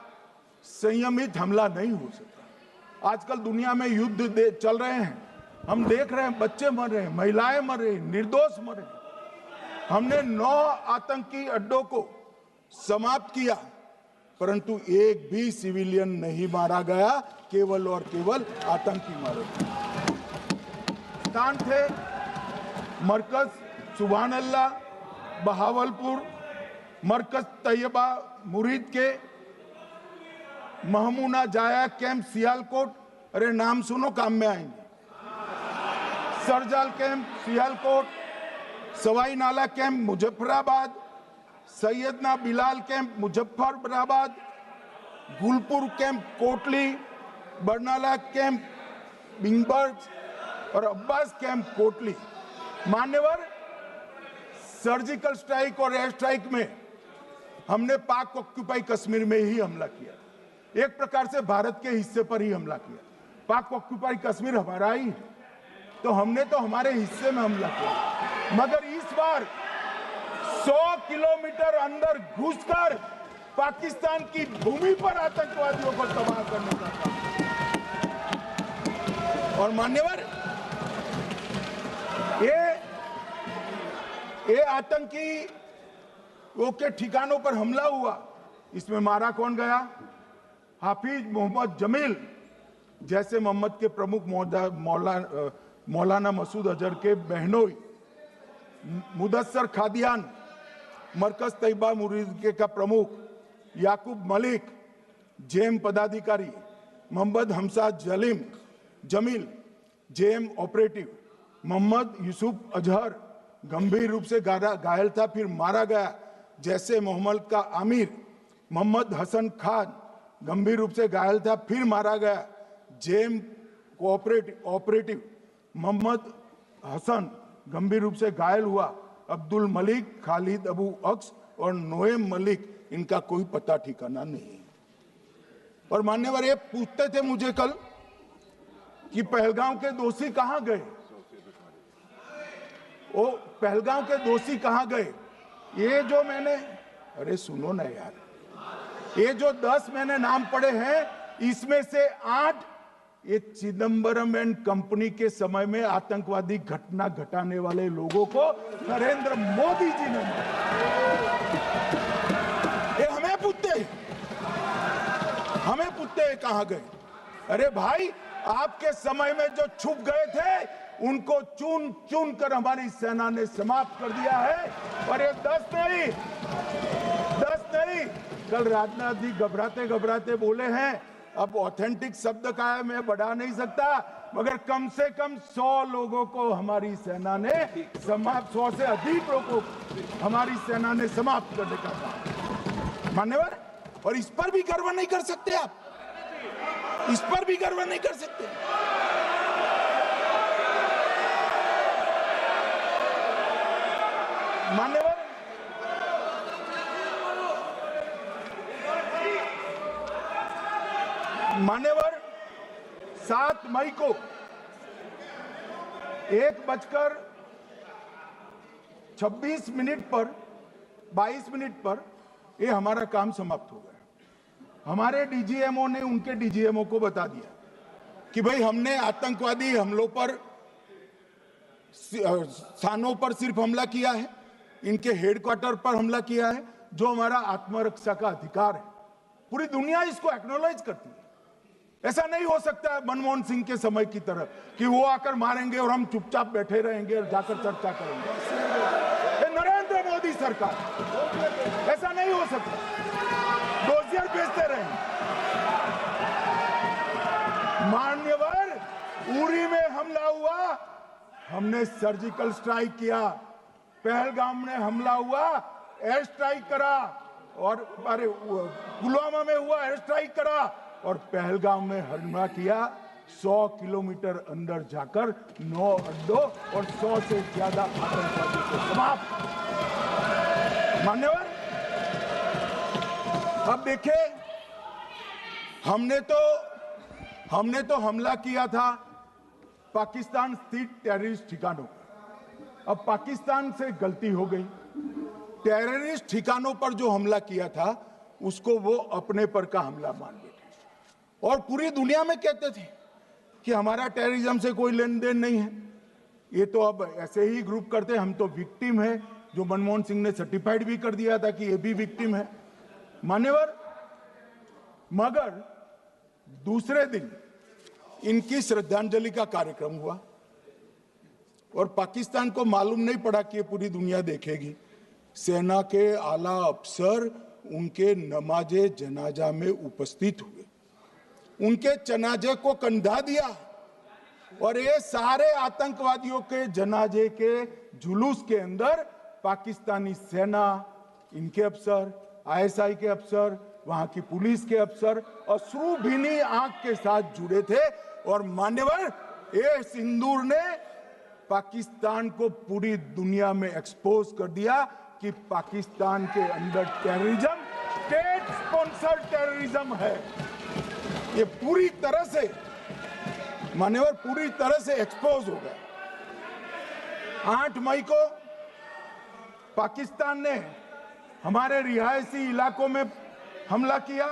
Speaker 1: संयमित हमला नहीं हो सकता। आजकल दुनिया में युद्ध चल रहे हैं, हम देख रहे हैं, बच्चे मर रहे हैं, महिलाएं मर रही, निर्दोष मर रहे हैं। हमने 9 आतंकी अड्डों को समाप्त किया, परंतु एक भी सिविलियन नहीं मारा गया, केवल और केवल आतंकी मारे गए। स्थान थे मरकज सुभान अल्लाह बहावलपुर, मरकज तैयबा मुरीद के, महमूना जाया कैंप सियालकोट, अरे नाम सुनो काम में आएंगे, सरजाल camp Sialkot, Sawai Nala camp Muzaffarabad, Syedna Bilal camp Muzaffarabad, Gulpur camp Kotli, Barnala camp बिंगबर्ग और अब्बास कैंप कोटली। मान्यवर, सर्जिकल स्ट्राइक और एयर स्ट्राइक में हमने पाक ऑक्यूपाई कश्मीर में ही हमला किया, एक प्रकार से भारत के हिस्से पर ही हमला किया। पाक ऑक्यूपाई कश्मीर हमारा ही है, तो हमने तो हमारे हिस्से में हमला किया। मगर इस बार 100 किलोमीटर अंदर घुसकर पाकिस्तान की भूमि पर आतंकवादियों को तबाह करने का काम। और मान्यवर, ये आतंकी वो के ठिकानों पर हमला हुआ, इसमें मारा कौन गया? हाफिज मोहम्मद जमील जैसे मोहम्मद के प्रमुख मौलाना मसूद अजहर के बहनोई, मुदस्सर खादियान मरकज तैयबा मुरीद का प्रमुख, याकूब मलिक जेएम पदाधिकारी, मोहम्मद हमसा जमील जेएम ऑपरेटिव, मोहम्मद यूसुफ अजहर गंभीर रूप से घायल था फिर मारा गया, जैसे मोहम्मद का आमिर, मोहम्मद हसन खान गंभीर रूप से घायल था फिर मारा गया, जेएम ऑपरेटिव मोहम्मद हसन गंभीर रूप से घायल हुआ, अब्दुल मलिक, खालिद अबू अक्स और नोएम मलिक, इनका कोई पता ठिकाना नहीं। और मान्यवर, ये पूछते थे मुझे कल कि पहलगांव के दोषी कहां गए, वो पहलगांव के दोषी कहां गए? ये जो मैंने, अरे सुनो ना यार, ये जो 10 मैंने नाम पढ़े हैं, इसमें से 8 ये चिदंबरम एंड कंपनी के समय में आतंकवादी घटना घटाने वाले लोगों को नरेंद्र मोदी जी ने मारा। ये हमें पूछते हैं कहां गए? अरे भाई, आपके समय में जो छुप गए थे उनको चुन चुन कर हमारी सेना ने समाप्त कर दिया है। और ये 10 नहीं, कल राजनाथ जी घबराते घबराते बोले हैं, अब ऑथेंटिक शब्द का है, मैं बढ़ा नहीं सकता, मगर कम से कम 100 लोगों को हमारी सेना ने समाप्त, 100 से अधिक लोगों को हमारी सेना ने समाप्त करने का काम। मान्यवर, और इस पर भी गर्व नहीं कर सकते आप? इस पर भी गर्व नहीं कर सकते? मान्यवर 7 मई को 1:26 पर 22 मिनट पर ये हमारा काम समाप्त हो गया। हमारे डीजीएमओ ने उनके डीजीएमओ को बता दिया कि भाई हमने आतंकवादी हमलों पर स्थानों पर सिर्फ हमला किया है, इनके हेडक्वार्टर पर हमला किया है, जो हमारा आत्मरक्षा का अधिकार है। पूरी दुनिया इसको एक्नॉलेज करती है। ऐसा नहीं हो सकता है मनमोहन सिंह के समय की तरह कि वो आकर मारेंगे और हम चुपचाप बैठे रहेंगे और जाकर चर्चा करेंगे। ये नरेंद्र मोदी सरकार, ऐसा नहीं हो सकता। डोजियर भेजते रहेंगे। मान्यवर, उरी में हमला हुआ, हमने सर्जिकल स्ट्राइक किया। पहलगाम में हमला हुआ, एयर स्ट्राइक करा, और अरे पुलवामा में हुआ, एयर स्ट्राइक करा, और पहलगाम में हमला किया। 100 किलोमीटर अंदर जाकर 9 अड्डों और 100 से ज्यादा आतंकवादी को समाप्त। मान्यवर, अब देखिए, हमने तो हमला किया था पाकिस्तान स्थित टेररिस्ट ठिकानों पर। अब पाकिस्तान से गलती हो गई। टेररिस्ट ठिकानों पर जो हमला किया था उसको वो अपने पर का हमला मान बैठे और पूरी दुनिया में कहते थे कि हमारा टेररिज्म से कोई लेन देन नहीं है। ये तो अब ऐसे ही ग्रुप करते, हम तो विक्टिम है, जो मनमोहन सिंह ने सर्टिफाइड भी कर दिया था कि ये भी विक्टिम है। मान्यवर, मगर दूसरे दिन इनकी श्रद्धांजलि का कार्यक्रम हुआ और पाकिस्तान को मालूम नहीं पड़ा कि ये पूरी दुनिया देखेगी। सेना के आला अफसर उनके नमाजे जनाजा में उपस्थित हुए, उनके जनाजे को कंधा दिया और ये सारे आतंकवादियों के जनाजे के जुलूस के अंदर पाकिस्तानी सेना, इनके अफसर, आईएसआई के अफसर, वहां की पुलिस के अफसर अश्रुभीनी आंख के साथ जुड़े थे। और मान्यवर, ये सिंदूर ने पाकिस्तान को पूरी दुनिया में एक्सपोज कर दिया कि पाकिस्तान के अंदर टेररिज्म स्टेट स्पॉन्सर्ड टेररिज्म है। ये पूरी तरह से, मान्यवर, पूरी तरह से एक्सपोज हो गया। 8 मई को पाकिस्तान ने हमारे रिहायशी इलाकों में हमला किया,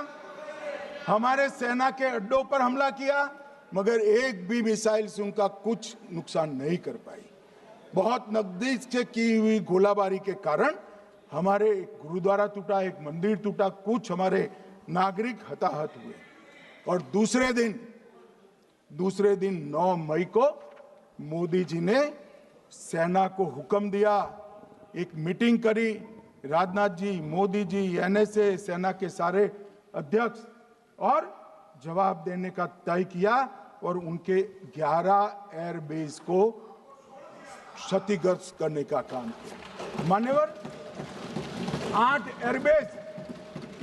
Speaker 1: हमारे सेना के अड्डों पर हमला किया, मगर एक भी मिसाइल से उनका कुछ नुकसान नहीं कर पाई। बहुत नजदीक से की हुई गोलाबारी के कारण हमारे एक गुरुद्वारा टूटा, एक मंदिर टूटा, कुछ हमारे नागरिक हताहत हुए। और दूसरे दिन 9 मई को मोदी जी ने सेना को हुक्म दिया, एक मीटिंग करी, राजनाथ जी, मोदी जी, एनएसए, सेना के सारे अध्यक्ष, और जवाब देने का तय किया और उनके 11 एयरबेस को क्षतिग्रस्त करने का काम किया। मान्यवर, 8 एयरबेस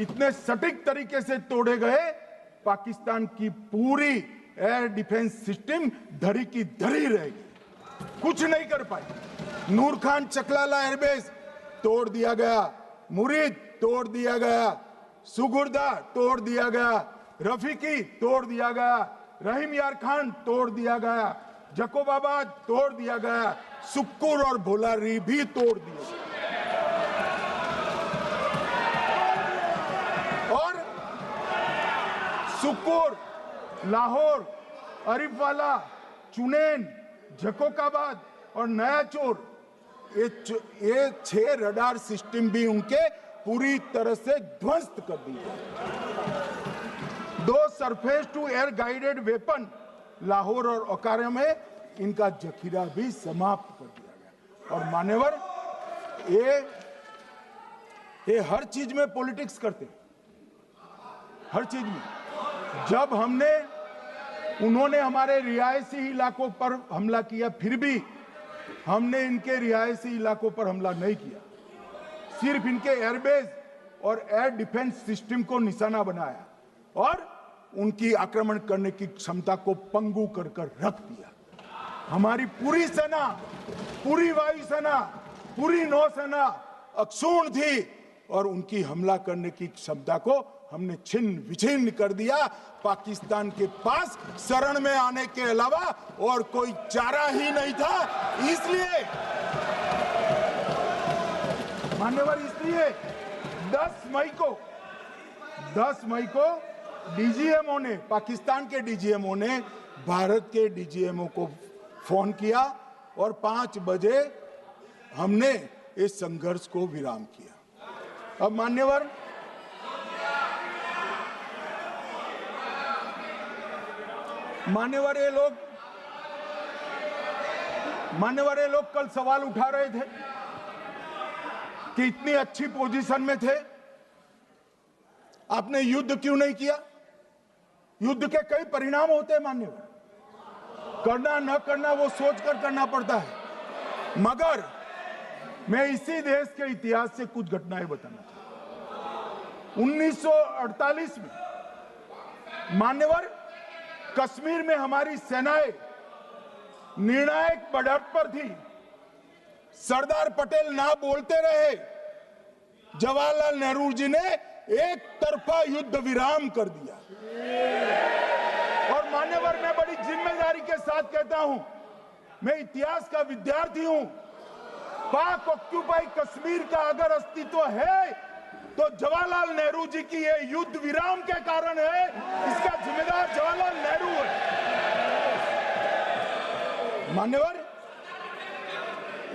Speaker 1: इतने सटीक तरीके से तोड़े गए, पाकिस्तान की पूरी एयर डिफेंस सिस्टम धरी की धरी रहेगी, कुछ नहीं कर पाई। नूर खान चकलाला एयरबेस तोड़ दिया गया, मुरीद तोड़ दिया गया, सुगुर्दा तोड़ दिया गया, रफीकी तोड़ दिया गया, रहीम यार खान तोड़ दिया गया, जकोबाबाद तोड़ दिया गया, सुक्कुर और भोलारी भी तोड़ दिए गए। और सुक्कुर, लाहौर, अरिफवाला, चुनेन, जकोकाबाद और नया चोर, ये 6 रडार सिस्टम भी उनके पूरी तरह से ध्वस्त कर दिए। 2 surface to air guided weapon Lahore और ओकारा में इनका जखीरा भी समाप्त कर दिया गया। और मान्यवर, ये हर चीज में पॉलिटिक्स करते हैं, हर चीज में। जब उन्होंने हमारे रिहायशी इलाकों पर हमला किया, फिर भी हमने इनके रिहायशी इलाकों पर हमला नहीं किया, सिर्फ इनके एयरबेस और एयर डिफेंस सिस्टम को निशाना बनाया और उनकी आक्रमण करने की क्षमता को पंगु कर रख दिया। हमारी पूरी सेना, पूरी वायुसेना, पूरी नौसेना अक्षुण्ण थी और उनकी हमला करने की क्षमता को हमने छिन्न विछिन्न कर दिया। पाकिस्तान के पास शरण में आने के अलावा और कोई चारा ही नहीं था। इसलिए मान्यवर इसलिए 10 मई को डीजीएमओ ने, पाकिस्तान के डीजीएमओ ने भारत के डीजीएमओ को फोन किया और 5 बजे हमने इस संघर्ष को विराम किया। अब मान्यवर ये लोग कल सवाल उठा रहे थे कि इतनी अच्छी पोजीशन में थे, आपने युद्ध क्यों नहीं किया? युद्ध के कई परिणाम होते हैं मान्यवर, करना न करना वो सोचकर करना पड़ता है। मगर मैं इसी देश के इतिहास से कुछ घटनाएं बताना चाहता हूं। 1948 में मान्यवर कश्मीर में हमारी सेनाएं निर्णायक बढ़त पर थी। सरदार पटेल ना बोलते रहे, जवाहरलाल नेहरू जी ने एक तरफा युद्ध विराम कर दिया। और मान्यवर मैं बड़ी जिम्मेदारी के साथ कहता हूं, मैं इतिहास का विद्यार्थी हूं, पाक ऑक्यूपाई कश्मीर का अगर अस्तित्व है तो जवाहरलाल नेहरू जी की ये युद्ध विराम के कारण है। इसका जिम्मेदार जवाहरलाल नेहरू है। मान्यवर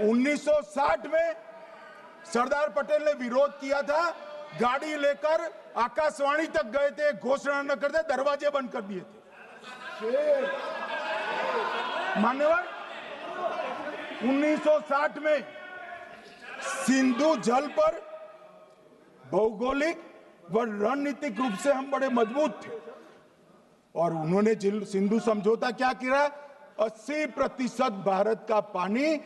Speaker 1: 1960 में सरदार पटेल ने विरोध किया था, गाड़ी लेकर आकाशवाणी तक गए थे, घोषणा न करते दरवाजे बंद कर दिए थे। मान्यवर 1960 में सिंधु जल पर भौगोलिक व रणनीतिक रूप से हम बड़े मजबूत थे और उन्होंने सिंधु समझौता क्या किया? 80% भारत का पानी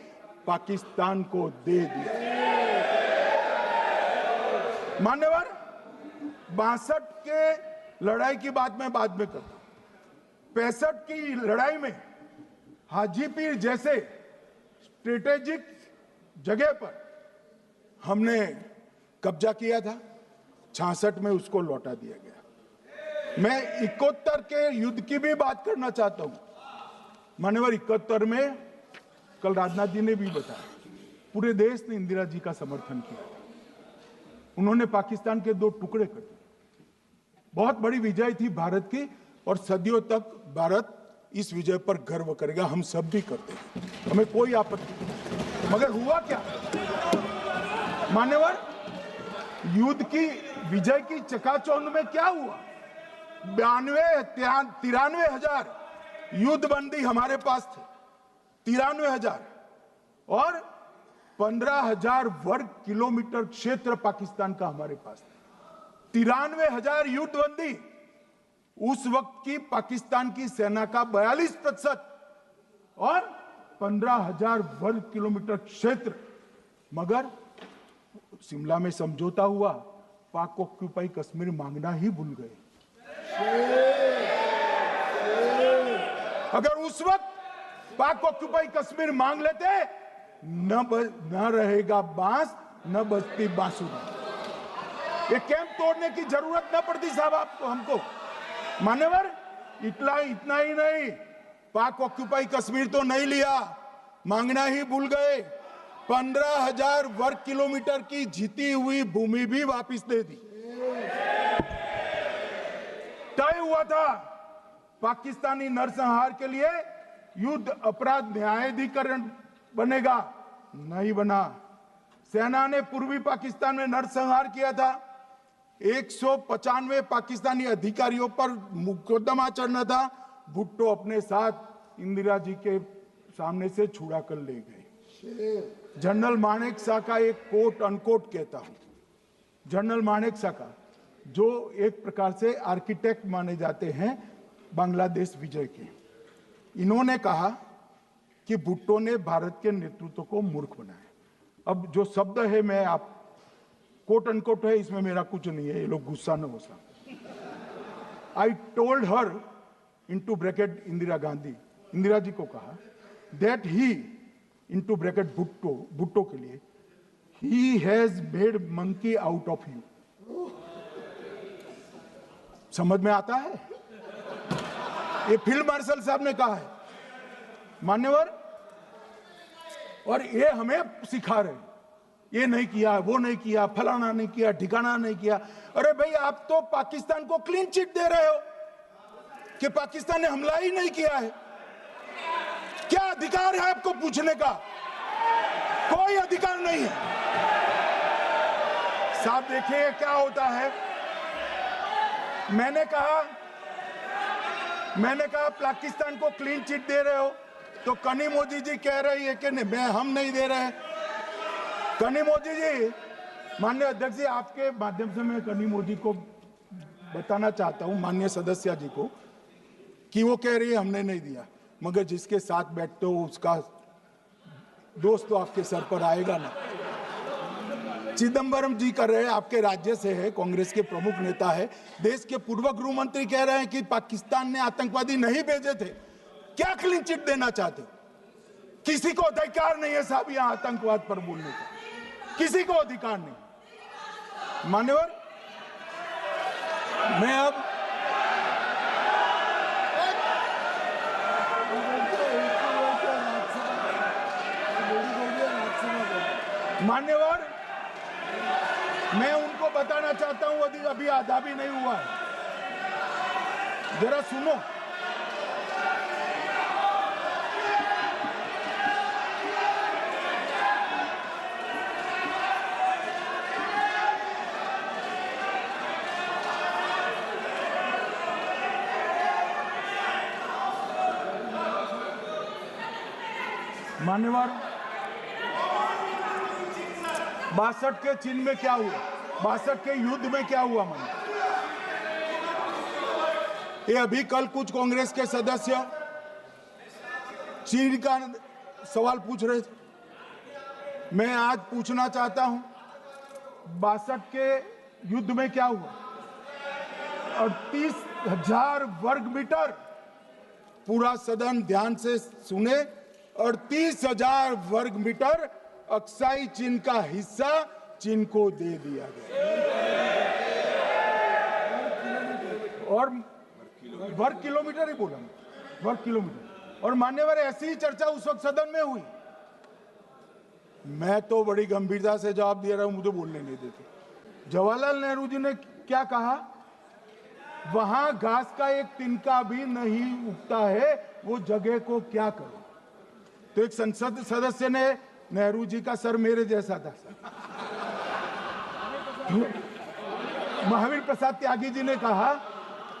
Speaker 1: पाकिस्तान को दे दिया। मान्यवर 62 के लड़ाई की बात मैं बाद में करता हूं। 65 की लड़ाई में हाजीपीर जैसे स्ट्रेटेजिक जगह पर हमने कब्जा किया था, 66 में उसको लौटा दिया गया। मैं 71 के युद्ध की भी बात करना चाहता हूं। मान्यवर 71 में कल राजनाथ जी ने भी बताया, पूरे देश ने इंदिरा जी का समर्थन किया। उन्होंने पाकिस्तान के 2 टुकड़े कर दिए। बहुत बड़ी विजय थी भारत की और सदियों तक भारत इस विजय पर गर्व करेगा। हम सब भी करते हैं, हमें कोई आपत्ति नहीं। मगर हुआ क्या मान्यवर? युद्ध की विजय की चकाचौंध में क्या हुआ? 93 हजार युद्धबंदी हमारे पास थे, 93 हजार, और 15,000 वर्ग किलोमीटर क्षेत्र पाकिस्तान का हमारे पास था। 93 हजार युद्धबंदी, उस वक्त की पाकिस्तान की सेना का 42% और 15,000 वर्ग किलोमीटर क्षेत्र। मगर शिमला में समझौता हुआ, पाक ऑक्यूपाई कश्मीर मांगना ही भूल गए। अगर उस वक्त पाक ऑक्यूपाई कश्मीर मांग लेते, न रहेगा बांस, न बजती बांसुरी। ये कैंप तोड़ने की जरूरत न पड़ती साहब आपको, हमको। मान्यवर इतना ही नहीं, पाक ऑक्यूपाई कश्मीर तो नहीं लिया, मांगना ही भूल गए। 15,000 वर्ग किलोमीटर की जीती हुई भूमि भी वापस दे दी। तय हुआ था पाकिस्तानी नरसंहार के लिए युद्ध अपराध न्यायाधिकरण बनेगा, नहीं बना। सेना ने पूर्वी पाकिस्तान में नरसंहार किया था। 195 पाकिस्तानी अधिकारियों पर मुकदमा चढ़ना था। भुट्टो अपने साथ इंदिरा जी के सामने से छुड़ा कर ले गए। जनरल मानेकशॉ का एक कोट अनकोट कहता हूं, जनरल मानेकशॉ का, जो एक प्रकार से आर्किटेक्ट माने जाते हैं बांग्लादेश विजय के, इन्होंने कहा कि भुट्टो ने भारत के नेतृत्व को मूर्ख बनाया। अब जो शब्द है, मैं आप कोट अनकोट है, इसमें मेरा कुछ नहीं है, ये लोग गुस्सा न हो सकते। I told her into bracket Indira Gandhi, Indira ji को कहा, that he into bracket Bhutto के लिए, he has made monkey out of you. समझ में आता है? ये फील्ड मार्शल साहब ने कहा है मान्यवर, और ये हमें सिखा रहे हैं। ये नहीं किया, वो नहीं किया, फलाना नहीं किया, ठिकाना नहीं किया। अरे भाई, आप तो पाकिस्तान को क्लीन चिट दे रहे हो कि पाकिस्तान ने हमला ही नहीं किया है। क्या अधिकार है आपको पूछने का? कोई अधिकार नहीं है। साहब देखिए क्या होता है। मैंने कहा पाकिस्तान को क्लीन चिट दे रहे हो, तो कनी मोदी जी कह रही है कि नहीं, हम नहीं दे रहे। कनी मोदी जी, माननीय अध्यक्ष जी, आपके माध्यम से मैं कनी मोदी को बताना चाहता हूं, माननीय सदस्य जी को, कि वो कह रही है हमने नहीं दिया, मगर जिसके साथ बैठते हो उसका दोस्त तो आपके सर पर आएगा ना। चिदंबरम जी कर रहे हैं, आपके राज्य से है, कांग्रेस के प्रमुख नेता है। देश के पूर्व गृह मंत्री कह रहे हैं कि पाकिस्तान ने आतंकवादी नहीं भेजे थे। क्या क्लीन चिट देना चाहते? किसी को अधिकार नहीं है साहब यहां आतंकवाद पर बोलने का, किसी को अधिकार नहीं। मान्यवर, मैं अब मान्यवर, मैं उनको बताना चाहता हूं, अभी आधा भी नहीं हुआ है, जरा सुनो। मान्यवर, 62 के चिन्ह में क्या हुआ, 62 के युद्ध में क्या हुआ? मन ये अभी कल कुछ कांग्रेस के सदस्य चीन का सवाल पूछ रहे थे। मैं आज पूछना चाहता हूं, 62 के युद्ध में क्या हुआ? 38,000 वर्ग मीटर, पूरा सदन ध्यान से सुने, 38,000 वर्ग मीटर अक्साई चीन का हिस्सा चीन को दे दिया गया। और वर्ग किलोमीटर ही बोला, वर्ग किलोमीटर। और मान्यवर, ऐसी ही चर्चा उस वक्त सदन में हुई। मैं तो बड़ी गंभीरता से जवाब दे रहा हूं, मुझे बोलने नहीं देते। जवाहरलाल नेहरू जी ने क्या कहा? वहां घास का एक तिनका भी नहीं उगता है, वो जगह को क्या करो। तो एक संसद सदस्य ने, नेहरू जी का सर मेरे जैसा था, महावीर प्रसाद त्यागी जी ने कहा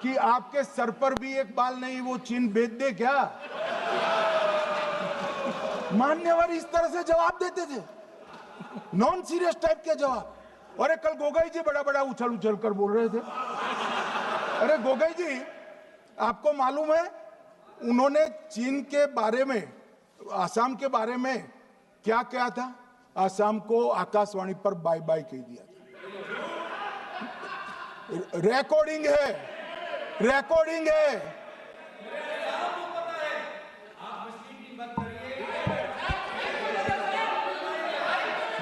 Speaker 1: कि आपके सर पर भी एक बाल नहीं, वो चीन बेच दे क्या? मान्यवर इस तरह से जवाब देते थे, नॉन सीरियस टाइप के जवाब। और कल गोगोई जी बड़ा बड़ा उछल उछल कर बोल रहे थे। अरे गोगोई जी, आपको मालूम है उन्होंने चीन के बारे में, आसाम के बारे में क्या क्या था? आसाम को आकाशवाणी पर बाय बाय कह दिया था। रिकॉर्डिंग है, रिकॉर्डिंग है।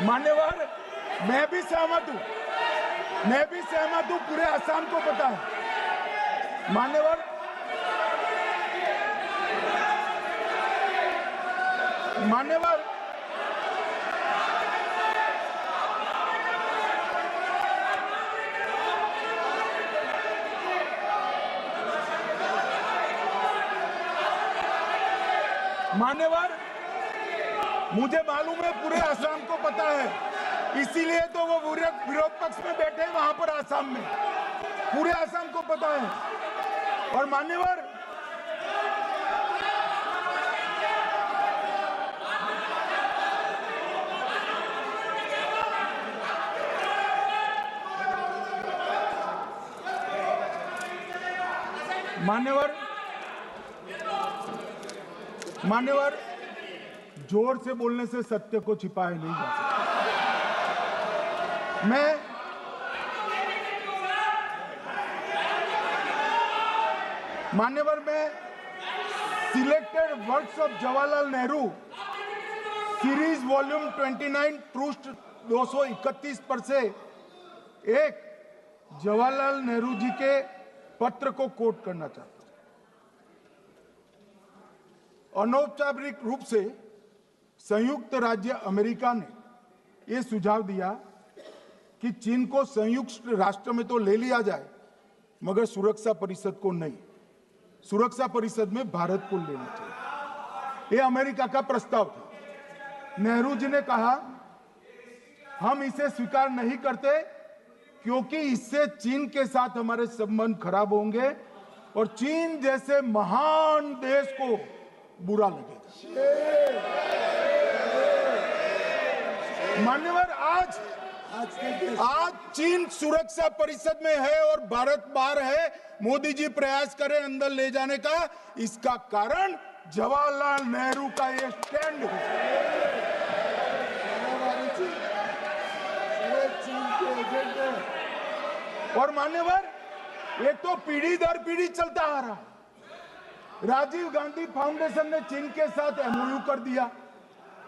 Speaker 1: मान्यवर, मैं भी सहमत हूं, मैं भी सहमत हूं, पूरे आसाम को पता है। मान्यवर, मान्यवर, मान्यवर, मुझे मालूम है पूरे आसाम को पता है, इसीलिए तो वो विरोध पक्ष में बैठे हैं वहां पर आसाम में, पूरे आसाम को पता है। और मान्यवर, मान्यवर, मान्यवर, जोर से बोलने से सत्य को छिपाया नहीं जा सकता। मान्यवर, मैं selected works of Jawaharlal Nehru series volume 29 पृष्ठ 231 पर से एक जवाहरलाल नेहरू जी के पत्र को कोट करना चाहता हूं। अनौपचारिक रूप से संयुक्त राज्य अमेरिका ने ये सुझाव दिया कि चीन को संयुक्त राष्ट्र में तो ले लिया जाए, मगर सुरक्षा परिषद को नहीं। सुरक्षा परिषद में भारत को लेना चाहिए। ये अमेरिका का प्रस्ताव था। नेहरू जी ने कहा हम इसे स्वीकार नहीं करते क्योंकि इससे चीन के साथ हमारे संबंध खराब होंगे और चीन जैसे महान देश को बुरा लगेगा। मान्यवर, आज चीन सुरक्षा परिषद में है और भारत बाहर है। मोदी जी प्रयास करें अंदर ले जाने का। इसका कारण जवाहरलाल नेहरू का ये स्टैंड है। और मान्यवर, ये तो पीढ़ी दर पीढ़ी चलता आ रहा है। राजीव गांधी फाउंडेशन ने चीन के साथ एमओयू कर दिया।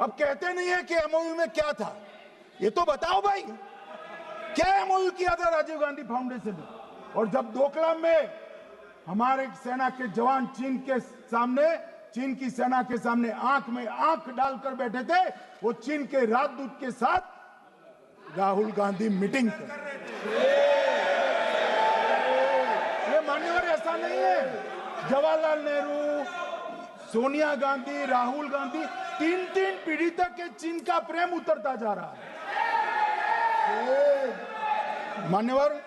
Speaker 1: अब कहते नहीं है कि एमओयू में क्या था, ये तो बताओ भाई, क्या एमओयू किया था राजीव गांधी फाउंडेशन ने? और जब डोकलाम में हमारे सेना के जवान चीन की सेना के सामने आंख में आंख डालकर बैठे थे, वो चीन के राजदूत के साथ राहुल गांधी मीटिंग कर। ये मान्यवर ऐसा नहीं है। जवाहरलाल नेहरू, सोनिया गांधी, राहुल गांधी, तीन पीढ़ी तक के चीन का प्रेम उतरता जा रहा है। मान्यवर,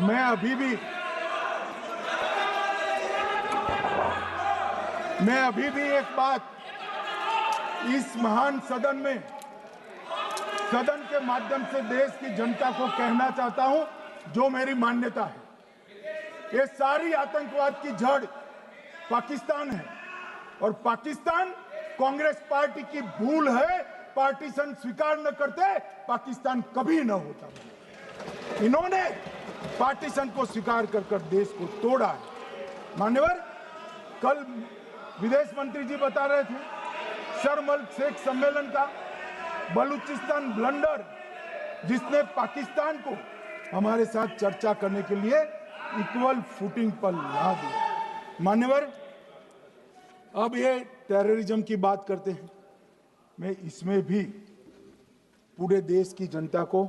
Speaker 1: मैं अभी भी एक बात इस महान सदन के माध्यम से देश की जनता को कहना चाहता हूं, जो मेरी मान्यता है। ये सारी आतंकवाद की जड़ पाकिस्तान है और पाकिस्तान कांग्रेस पार्टी की भूल है। पार्टीशन स्वीकार न करते पाकिस्तान कभी न होता। इन्होंने पार्टीशन को स्वीकार कर देश को तोड़ा है। मान्यवर, कल विदेश मंत्री जी बता रहे थे शर्म अल शेख सम्मेलन का बलूचिस्तान ब्लंडर, जिसने पाकिस्तान को हमारे साथ चर्चा करने के लिए इक्वल फुटिंग पर ला दिया। मान्यवर, अब ये टेररिज्म की बात करते हैं। मैं इसमें भी पूरे देश की जनता को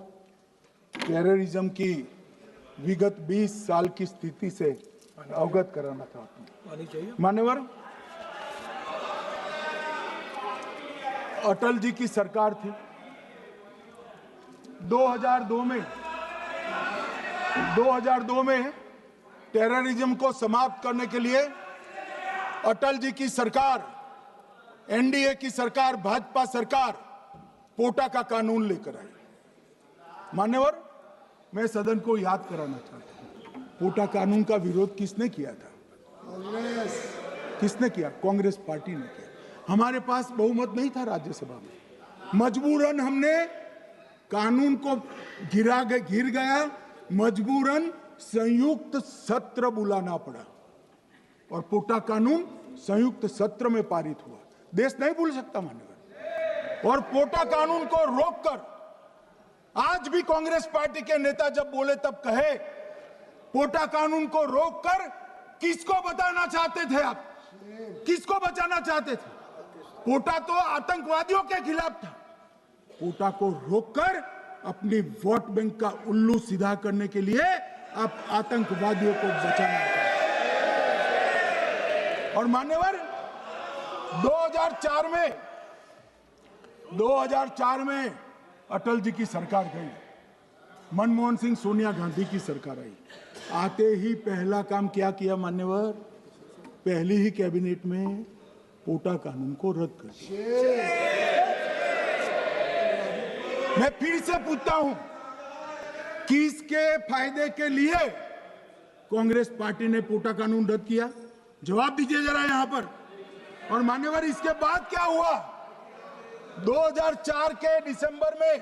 Speaker 1: टेररिज्म की विगत 20 साल की स्थिति से अवगत कराना चाहता हूं। मान्यवर, अटल जी की सरकार थी। 2002 में टेररिज्म को समाप्त करने के लिए अटल जी की सरकार, एनडीए की सरकार, भाजपा सरकार पोटा का कानून लेकर आई। मान्यवर, मैं सदन को याद कराना चाहता हूं, पोटा कानून का विरोध किसने किया था? किसने किया? कांग्रेस पार्टी ने किया। हमारे पास बहुमत नहीं था राज्यसभा में। मजबूरन हमने कानून को घिर गया, मजबूरन संयुक्त सत्र बुलाना पड़ा और पोटा कानून संयुक्त सत्र में पारित हुआ। देश नहीं भूल सकता मान्यवर। और पोटा कानून को रोककर आज भी कांग्रेस पार्टी के नेता जब बोले तब कहे, पोटा कानून को रोककर किसको बताना चाहते थे आप? किसको बचाना चाहते थे? पोटा तो आतंकवादियों के खिलाफ था। पोटा को रोककर अपनी वोट बैंक का उल्लू सीधा करने के लिए आप आतंकवादियों को बचाना चाहते। और मान्यवर, 2004 में अटल जी की सरकार गई, मनमोहन सिंह, सोनिया गांधी की सरकार आई। आते ही पहला काम क्या किया मान्यवर? पहली ही कैबिनेट में पोटा कानून को रद्द कर दिया। मैं फिर से पूछता हूं, किसके फायदे के लिए कांग्रेस पार्टी ने पोटा कानून रद्द किया? जवाब दीजिए जरा यहां पर। और मान्यवर, इसके बाद क्या हुआ? 2004 के दिसंबर में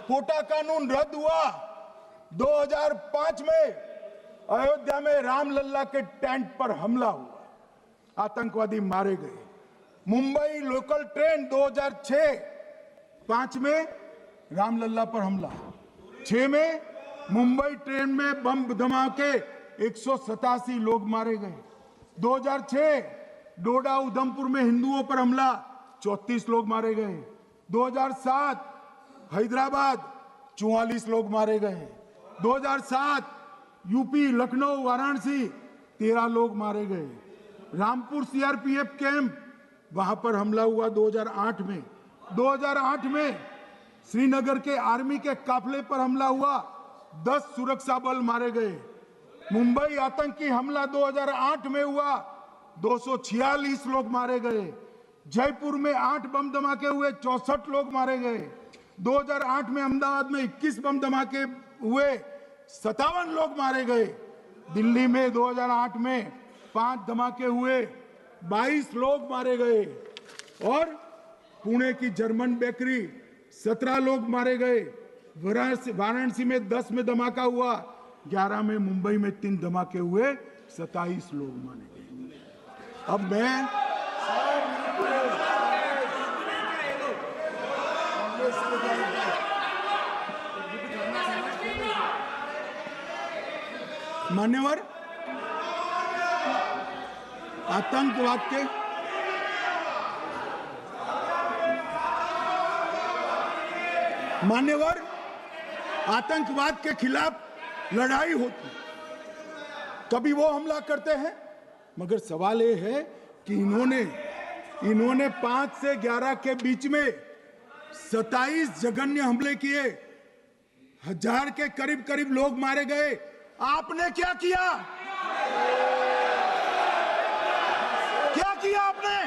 Speaker 1: पोटा कानून रद्द हुआ। 2005 में अयोध्या में रामलल्ला के टेंट पर हमला हुआ, आतंकवादी मारे गए। मुंबई लोकल ट्रेन 2005 में रामलल्ला पर हमला, 6 में मुंबई ट्रेन में बम धमाके, 187 लोग मारे गए। 2006 डोडा उधमपुर में हिंदुओं पर हमला, 34 लोग मारे गए। 2007 हैदराबाद 44 लोग मारे गए। 2007 यूपी लखनऊ वाराणसी 13 लोग मारे गए। रामपुर सीआरपीएफ कैंप वहां पर हमला हुआ 2008 में। 2008 में श्रीनगर के आर्मी के काफिले पर हमला हुआ, 10 सुरक्षा बल मारे गए। मुंबई आतंकी हमला 2008 में हुआ, 246 लोग मारे गए। जयपुर में 8 बम धमाके हुए, 64 लोग मारे गए। 2008 में अहमदाबाद में 21 बम धमाके हुए, 57 लोग मारे गए। दिल्ली में 2008 में 5 धमाके हुए, 22 लोग मारे गए। और पुणे की जर्मन बेकरी 17 लोग मारे गए। वाराणसी में 10 में धमाका हुआ, 11 में मुंबई में 3 धमाके हुए, 27 लोग मारे गए। अब मैं मान्यवर आतंकवाद के खिलाफ लड़ाई होती, कभी वो हमला करते हैं, मगर सवाल ये है कि इन्होंने 5 से 11 के बीच में 27 जघन्य हमले किए, 1000 के करीब लोग मारे गए। आपने क्या किया? क्या किया आपने?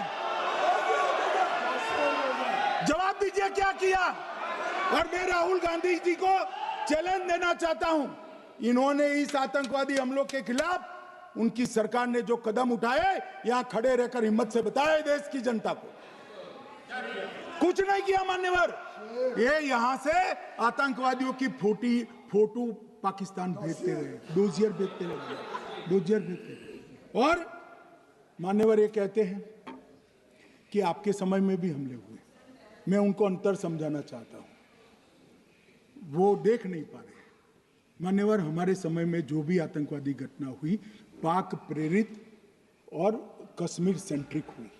Speaker 1: जवाब दीजिए, क्या किया? और मैं राहुल गांधी जी को चैलेंज देना चाहता हूं, इन्होंने इस आतंकवादी हमलों के खिलाफ उनकी सरकार ने जो कदम उठाए, यहां खड़े रहकर हिम्मत से बताए देश की जनता को, कुछ नहीं किया मान्यवर। ये यहां से आतंकवादियों की फोटो पाकिस्तान भेजते रहे, डोजियर भेजते रहे। और मान्यवर ये कहते हैं कि आपके समय में भी हमले हुए। मैं उनको अंतर समझाना चाहता हूं, वो देख नहीं पा रहे। मान्यवर, हमारे समय में जो भी आतंकवादी घटना हुई, पाक प्रेरित और कश्मीर सेंट्रिक हुई।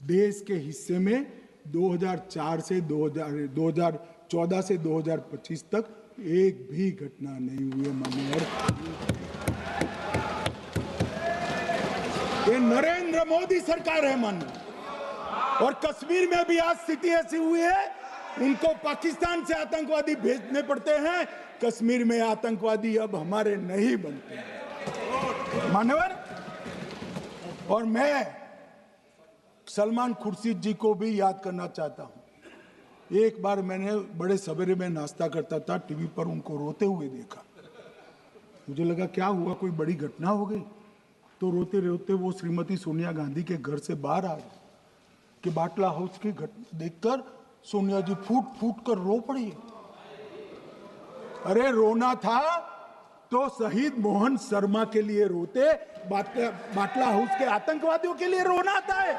Speaker 1: देश के हिस्से में 2014 से 2025 तक एक भी घटना नहीं हुई है मान्यवर। ये नरेंद्र मोदी सरकार है मान्यवर। और कश्मीर में भी आज स्थिति ऐसी हुई है, उनको पाकिस्तान से आतंकवादी भेजने पड़ते हैं। कश्मीर में आतंकवादी अब हमारे नहीं बनते हैं मान्यवर। और मैं सलमान खुर्शीद जी को भी याद करना चाहता हूं। एक बार मैंने बड़े सवेरे में नाश्ता करता था, टीवी पर उनको रोते हुए देखा। मुझे लगा क्या हुआ, कोई बड़ी घटना हो गई। तो रोते रोते वो श्रीमती सोनिया गांधी के घर से बाहर आ गए कि बाटला हाउस की घटना देखकर सोनिया जी फूट फूट कर रो पड़ी। अरे रोना था तो शहीद मोहन शर्मा के लिए रोते, बाटला हाउस के आतंकवादियों के लिए रोना आता है।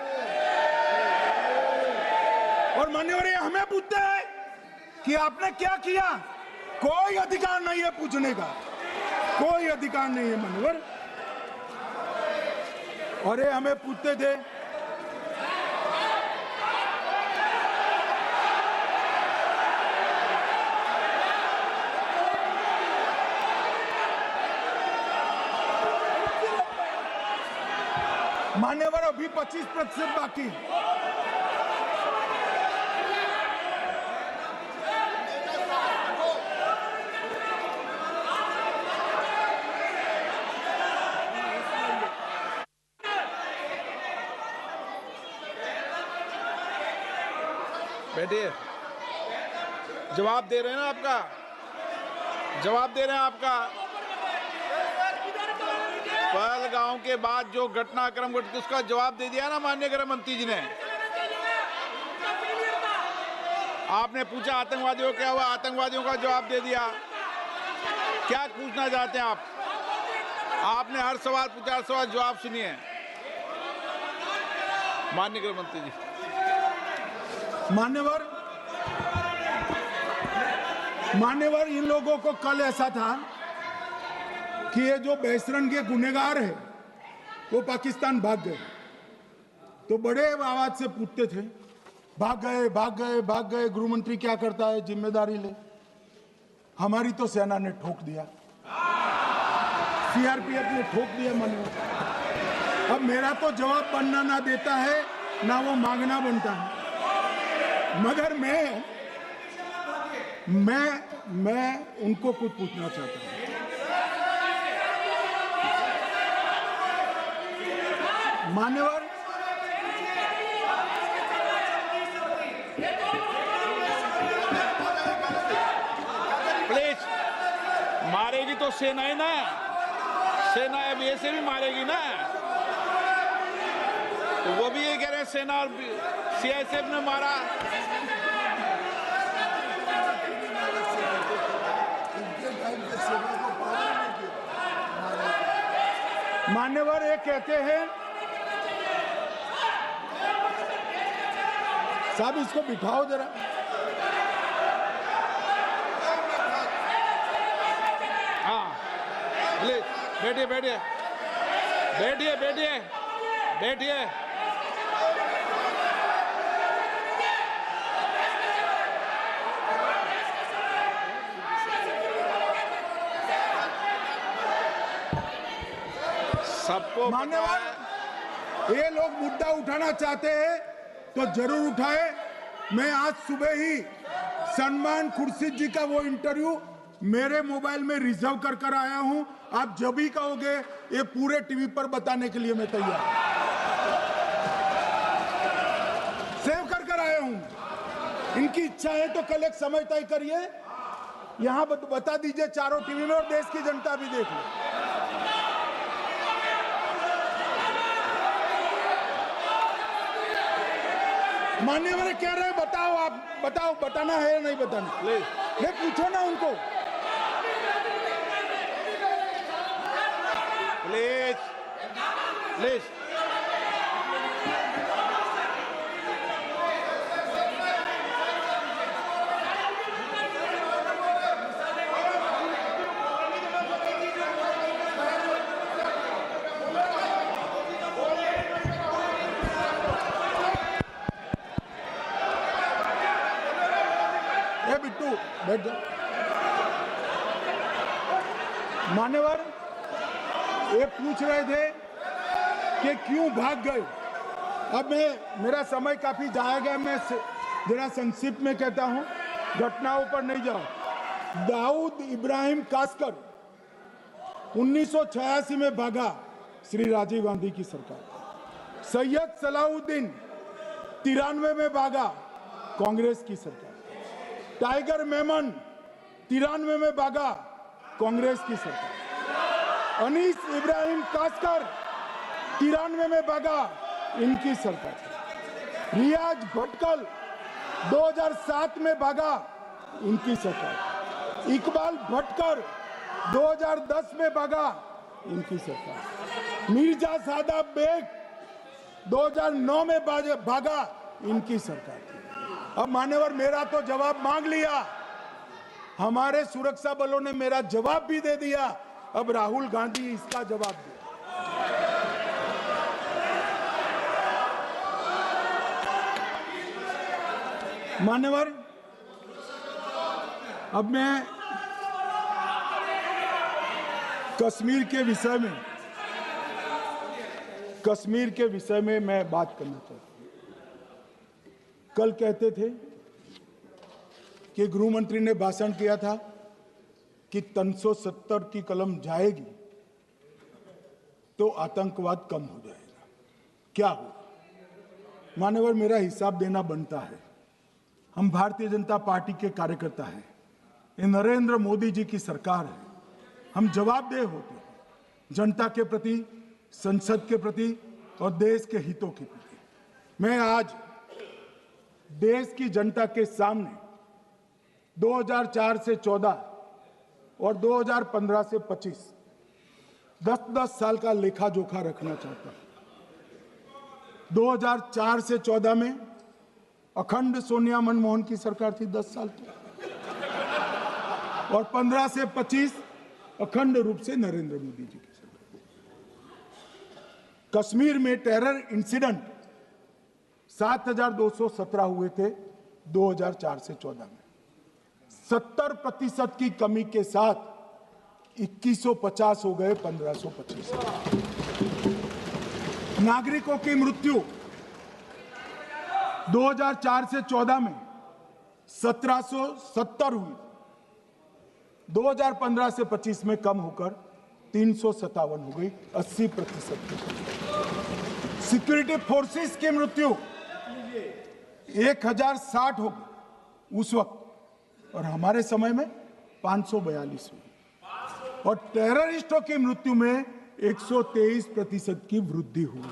Speaker 1: और मान्यवर ये हमें पूछते हैं कि आपने क्या किया? कोई अधिकार नहीं है पूछने का, कोई अधिकार नहीं है मान्यवर। और ये हमें पूछते थे मान्यवर, अभी 25% बाकी।
Speaker 2: बैठिए, जवाब दे रहे हैं ना आपका, जवाब दे रहे हैं आपका। पहलगांव के बाद जो घटनाक्रम घटित, उसका जवाब दे दिया ना माननीय गृह मंत्री जी ने। आपने पूछा आतंकवादियों क्या हुआ, आतंकवादियों का जवाब दे दिया। क्या पूछना चाहते हैं आप? आपने हर सवाल पूछा, हर सवाल जवाब सुनिए माननीय गृह मंत्री जी।
Speaker 1: मान्यवर, इन लोगों को कल ऐसा था कि ये जो बेसरन के गुनहगार है वो पाकिस्तान भाग गए, तो बड़े आवाज से पूछते थे भाग गए भाग गए भाग गए, गृह मंत्री क्या करता है, जिम्मेदारी ले। हमारी तो सेना ने ठोक दिया, सीआरपीएफ ने ठोक दिया मन में। अब मेरा तो जवाब बनना ना देता है ना वो मांगना बनता है, मगर मैं उनको कुछ पूछना चाहता हूं। मान्यवर,
Speaker 2: प्लीज, मारेगी तो सेना ही ना, सेना अब ऐसे भी मारेगी ना, तो वो भी ये कह रहे हैं सेना और सीआईएसएफ ने मारा।
Speaker 1: मान्यवर ये कहते हैं, साहब इसको बिठाओ जरा।
Speaker 2: हाँ प्लीज बैठिए बैठिए बैठिए बैठिए बैठिए। सबको
Speaker 1: मान्यवर, ये लोग मुद्दा उठाना चाहते हैं तो जरूर उठाए। मैं आज सुबह ही सलमान खुर्शीद जी का वो इंटरव्यू मेरे मोबाइल में रिजर्व कर आया हूं। आप जब भी कहोगे ये पूरे टीवी पर बताने के लिए मैं तैयार हूं। सेव कर आया हूं। इनकी इच्छा है तो कल एक समय तय करिए, यहां बता दीजिए चारों टीवी में, और देश की जनता भी देख ले। मान्यवर कह रहे हैं बताओ, आप बताओ, बताना है या नहीं बताना, ये पूछो ना उनको।
Speaker 2: प्लीज प्लीज
Speaker 1: बिट्टू बैठ जा। मान्यवर ये पूछ रहे थे कि क्यों भाग गए। अब मेरा समय काफी जाएगा, मैं जरा संक्षिप्त में कहता हूं, घटनाओं पर नहीं जाऊं। दाऊद इब्राहिम कासकर 1986 में भागा, श्री राजीव गांधी की सरकार। सैयद सलाउद्दीन 93 में भागा, कांग्रेस की सरकार। टाइगर मेमन 93 में भागा, कांग्रेस की सरकार। अनीस इब्राहिम कासकर 93 में भागा, इनकी सरकार। रियाज भटकल 2007 में भागा, इनकी सरकार। इकबाल भटकर 2010 में भागा, इनकी सरकार। मिर्जा सादाब बेग 2009 में भागा, इनकी सरकार। अब मान्यवर मेरा तो जवाब मांग लिया, हमारे सुरक्षा बलों ने मेरा जवाब भी दे दिया, अब राहुल गांधी इसका जवाब दे। मान्यवर अब मैं कश्मीर के विषय में मैं बात करना चाहता हूं। कल कहते थे कि गृह मंत्री ने भाषण किया था कि 370 की कलम जाएगी तो आतंकवाद कम हो जाएगा। क्या हो मान्यवर, मेरा हिसाब देना बनता है। हम भारतीय जनता पार्टी के कार्यकर्ता हैं, ये नरेंद्र मोदी जी की सरकार है, हम जवाबदेह होते हैं जनता के प्रति, संसद के प्रति और देश के हितों के प्रति। मैं आज देश की जनता के सामने 2004 से 14 और 2015 से 25 10-10 साल का लेखा जोखा रखना चाहता हूं। 2004 से 14 में अखंड सोनिया मनमोहन की सरकार थी 10 साल की, और 15 से 25 अखंड रूप से नरेंद्र मोदी जी की सरकार। कश्मीर में टेरर इंसिडेंट 7,217 हुए थे 2004 से 14 में। 70% की कमी के साथ 2150 हो गए 1525। नागरिकों की मृत्यु 2004 से 14 में 1770 हुई, 2015 से 25 में कम होकर 357 हो गई, 80%। सिक्योरिटी फोर्सेस की मृत्यु 1060 हो गई उस वक्त, और हमारे समय में 542 हुई, और टेररिस्टों की मृत्यु में 123% की वृद्धि हुई।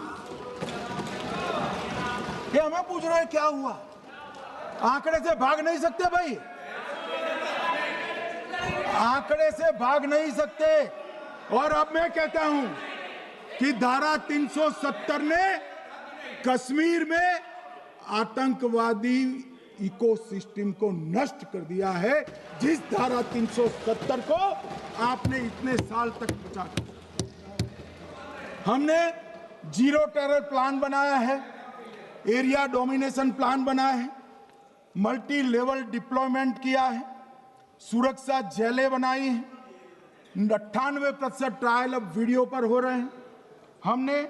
Speaker 1: ये हमें पूछ रहे हैं क्या हुआ? आंकड़े से भाग नहीं सकते भाई, आंकड़े से भाग नहीं सकते। और अब मैं कहता हूं कि धारा 370 ने कश्मीर में आतंकवादी इकोसिस्टम को नष्ट कर दिया है, जिस धारा 370 को आपने इतने साल तक बचा कर। हमने जीरो टेरर प्लान बनाया है, एरिया डोमिनेशन प्लान बनाया है, मल्टी लेवल डिप्लॉयमेंट किया है, सुरक्षा जेलें बनाई हैं, 98% ट्रायल अब वीडियो पर हो रहे हैं। हमने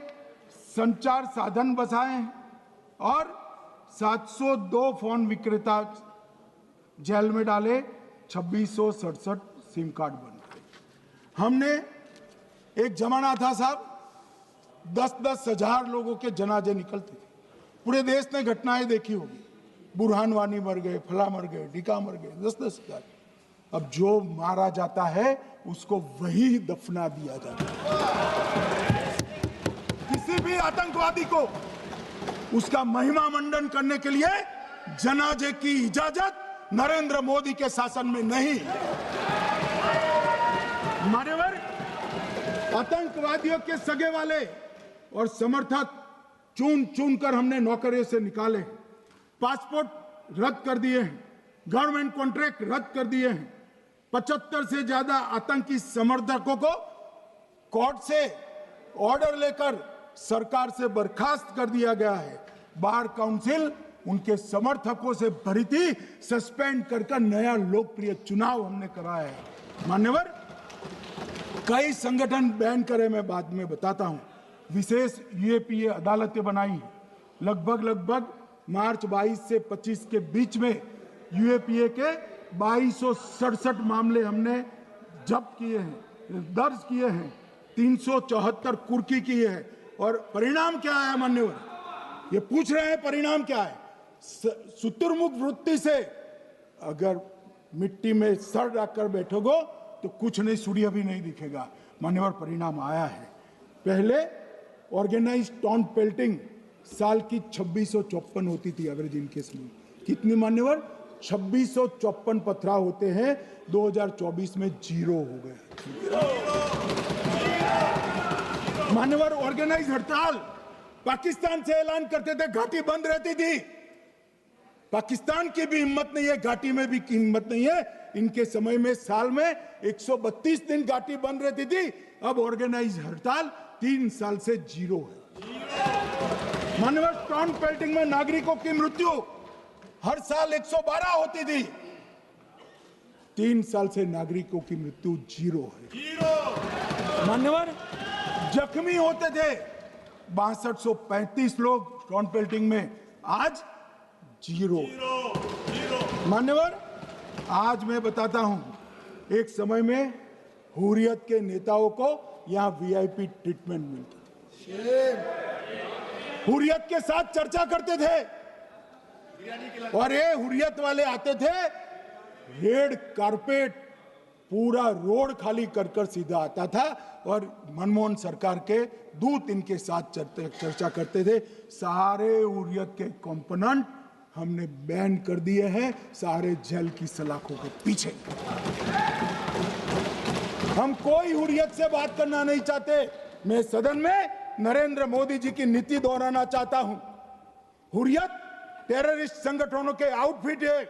Speaker 1: संचार साधन बसाए हैं और 702 फोन विक्रेता जेल में डाले, 2667 सिम कार्ड बन गए। हमने एक जमाना था साहब, 10-10 हजार लोगों के जनाजे निकलते थे। पूरे देश ने घटनाएं देखी होगी, बुरहान वानी मर गए, फला मर गए, ढिका मर गए, 10-10 हजार। अब जो मारा जाता है उसको वही दफना दिया जाता है। किसी भी आतंकवादी को उसका महिमा मंडन करने के लिए जनाजे की इजाजत नरेंद्र मोदी के शासन में नहीं। मान्यवर, आतंकवादियों के सगे वाले और समर्थक चुन चुन कर हमने नौकरियों से निकाले, पासपोर्ट रद्द कर दिए हैं, गवर्नमेंट कॉन्ट्रैक्ट रद्द कर दिए हैं, 75 से ज्यादा आतंकी समर्थकों को कोर्ट से ऑर्डर लेकर सरकार से बर्खास्त कर दिया गया है। बार काउंसिल उनके समर्थकों से भरी थी, सस्पेंड कर नया लोकप्रिय चुनाव हमने कराया है। मान्यवर, कई संगठन बैन करे, मैं बाद में बताता हूं। विशेष यूएपीए अदालतें बनाई हैं, लगभग मार्च 22 से 25 के बीच में यूएपीए के 2267 मामले हमने जब्त किए हैं, दर्ज किए हैं, 374 कुर्की किए हैं। और परिणाम क्या है मान्यवर? ये पूछ रहे हैं परिणाम क्या है? शुतुरमुख वृत्ति से अगर मिट्टी में सर रखकर बैठोगे तो कुछ नहीं, सूर्य भी नहीं दिखेगा। मान्यवर, परिणाम आया है। पहले ऑर्गेनाइज टॉन पेल्टिंग साल की 2654 होती थी एवरेज इन केस में। कितनी मान्यवर? 2654 पथराव होते हैं, 2024 में 0 हो गए। मान्यवर, ऑर्गेनाइज हड़ताल पाकिस्तान से ऐलान करते थे, घाटी बंद रहती थी। पाकिस्तान की भी हिम्मत नहीं है, घाटी में भी हिम्मत नहीं है। इनके समय में साल में 132 दिन घाटी बंद रहती थी, अब ऑर्गेनाइज हड़ताल 3 साल से 0 है। मान्यवर, टॉन पेल्टिंग में नागरिकों की मृत्यु हर साल 112 होती थी, 3 साल से नागरिकों की मृत्यु 0 है। मान्यवर, जख्मी होते थे 6235 लोग टॉन पेल्टिंग में, आज 0। मान्यवर, आज मैं बताता हूं, एक समय में हुर्रियत के नेताओं को यहां वीआईपी ट्रीटमेंट मिलती, हुर्रियत के साथ चर्चा करते थे, और ये हुर्रियत वाले आते थे, रेड कारपेट पूरा रोड खाली कर सीधा आता था, और मनमोहन सरकार के दूत इनके साथ चर्चा करते थे। सारे हुर्रियत के कंपोनेंट हमने बैन कर दिए हैं, सारे जेल की सलाखों के पीछे। हम कोई हुर्रियत से बात करना नहीं चाहते। मैं सदन में नरेंद्र मोदी जी की नीति दोहराना चाहता हूं। हुर्रियत टेररिस्ट संगठनों के आउटफिट है,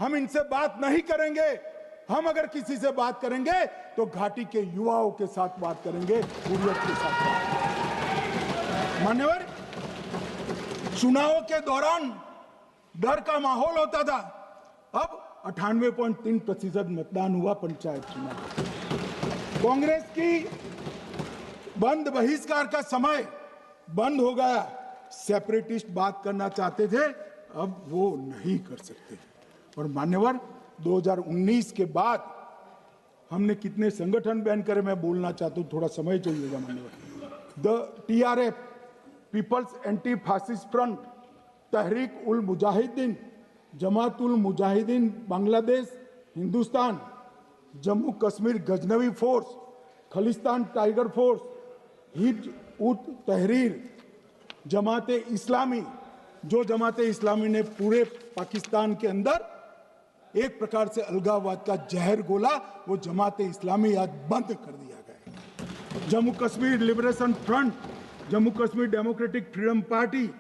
Speaker 1: हम इनसे बात नहीं करेंगे। हम अगर किसी से बात करेंगे तो घाटी के युवाओं के साथ बात करेंगे, हुर्रियत के साथ बात करेंगे। मान्यवर, चुनाव के दौरान डर का माहौल होता था, अब 98.3% मतदान हुआ पंचायत चुनाव। कांग्रेस की बंद बहिष्कार का समय बंद हो गया। सेपरेटिस्ट बात करना चाहते थे, अब वो नहीं कर सकते। और मान्यवर, 2019 के बाद हमने कितने संगठन बैन करे, मैं बोलना चाहता हूं, थोड़ा समय चाहिएगा मान्यवर। The TRF, people's anti fascist front, Tehreek ul Mujahideen, Jamaat ul Mujahideen Bangladesh Hindustan, Jammu Kashmir Ghaznavi force, Khalistan tiger force, Hizb ut Tahrir, Jamaat Islami, जो जमात इस्लामी ने पूरे पाकिस्तान के अंदर एक प्रकार से अलगाववाद का जहर घोला, वो जमात इस्लामी आज बंद कर दिया गया। Jammu Kashmir liberation front, Jammu Kashmir democratic freedom party,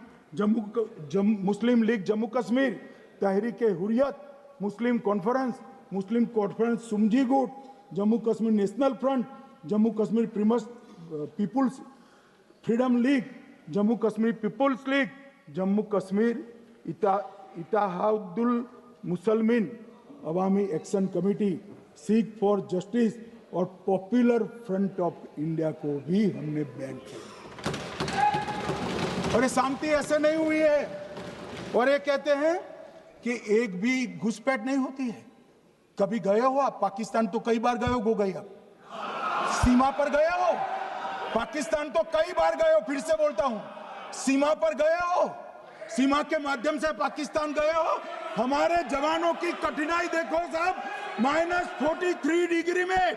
Speaker 1: Muslim league Jammu Kashmir, Tehreek Hurriyat, Muslim conference सुमजी गुट, Jammu Kashmir national front, Jammu Kashmir people's freedom league, Jammu Kashmir people's league, Jammu Kashmir Ittehadul Musalman Awami action committee, Sikh for justice और पॉपुलर फ्रंट ऑफ इंडिया को भी हमने बैन किया। और ये शांति ऐसे नहीं हुई है। और ये कहते हैं कि एक भी घुसपैठ नहीं होती है। कभी गए हो आप पाकिस्तान? तो कई बार गए हो गए आप सीमा पर गए हो? पाकिस्तान तो कई बार गए हो, फिर से बोलता हूं, सीमा पर गए हो, सीमा के माध्यम से पाकिस्तान गए हो। हमारे जवानों की कठिनाई देखो साहब, -43 डिग्री में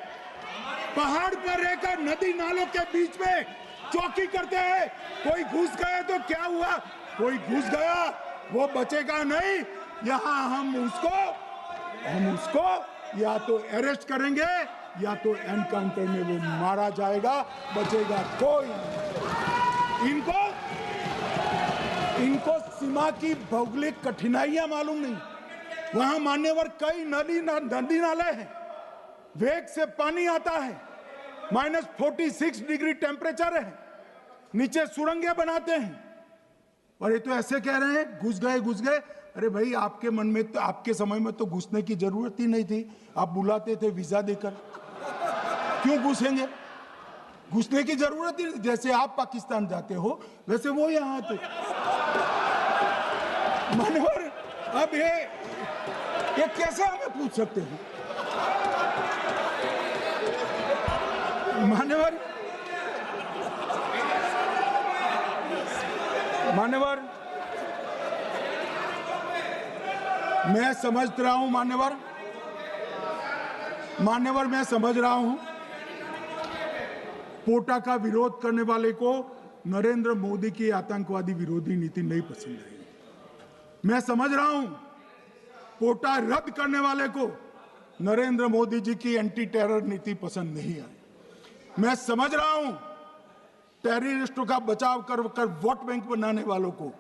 Speaker 1: पहाड़ पर रहकर नदी नालों के बीच में चौकी करते हैं। कोई घुस गए तो क्या हुआ? कोई घुस गया, वो बचेगा नहीं। यहां हम उसको या तो अरेस्ट करेंगे या तो एनकाउंटर में वो मारा जाएगा, बचेगा कोई नहीं। इनको सीमा की भौगोलिक कठिनाइयां मालूम नहीं। वहां मान्यवर कई नदी नाले हैं, वेग से पानी आता है, -46 डिग्री टेम्परेचर है, नीचे सुरंगें बनाते हैं। और ये तो ऐसे कह रहे हैं घुस गए। अरे भाई, आपके मन में तो, आपके समय में तो घुसने की जरूरत ही नहीं थी। आप बुलाते थे वीजा देकर, क्यों घुसेंगे? घुसने की जरूरत ही, जैसे आप पाकिस्तान जाते हो वैसे वो यहाँ आते। मान्यवर, अब ये कैसे हमें पूछ सकते हैं? मान्यवर, मैं समझ रहा हूं मान्यवर, मैं समझ रहा हूं पोटा का विरोध करने वाले को नरेंद्र मोदी की आतंकवादी विरोधी नीति नहीं पसंद आई। मैं समझ रहा हूं पोटा रद्द करने वाले को नरेंद्र मोदी जी की एंटी टेरर नीति पसंद नहीं आई। मैं समझ रहा हूं टेररिस्टों का बचाव कर वोट बैंक बनाने वालों को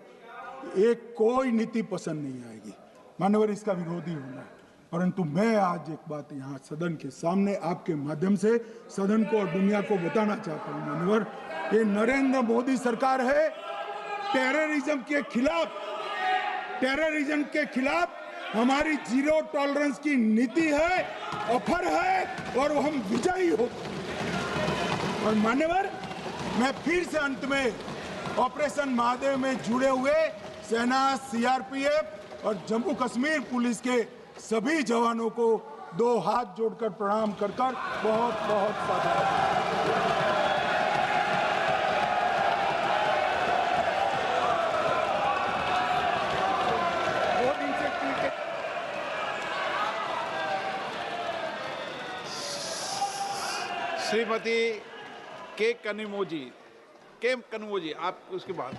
Speaker 1: एक कोई नीति पसंद नहीं आएगी। मानवर, इसका विरोधी होना है। परंतु मैं आज एक बात यहाँ सदन के सामने आपके माध्यम से सदन को और दुनिया को बताना चाहता हूँ। मानवर, ये नरेंद्र मोदी सरकार है, टेररिज्म के खिलाफ हमारी जीरो टॉलरेंस की नीति है, ऑफर है, और हम विजयी हो। और मान्यवर, मैं फिर से अंत में ऑपरेशन महादेव में जुड़े हुए सेना, CRPF और जम्मू कश्मीर पुलिस के सभी जवानों को 2 हाथ जोड़कर प्रणाम कर बहुत बहुत साधुवाद।
Speaker 2: श्रीमती के कनिमोजी, आप उसके बाद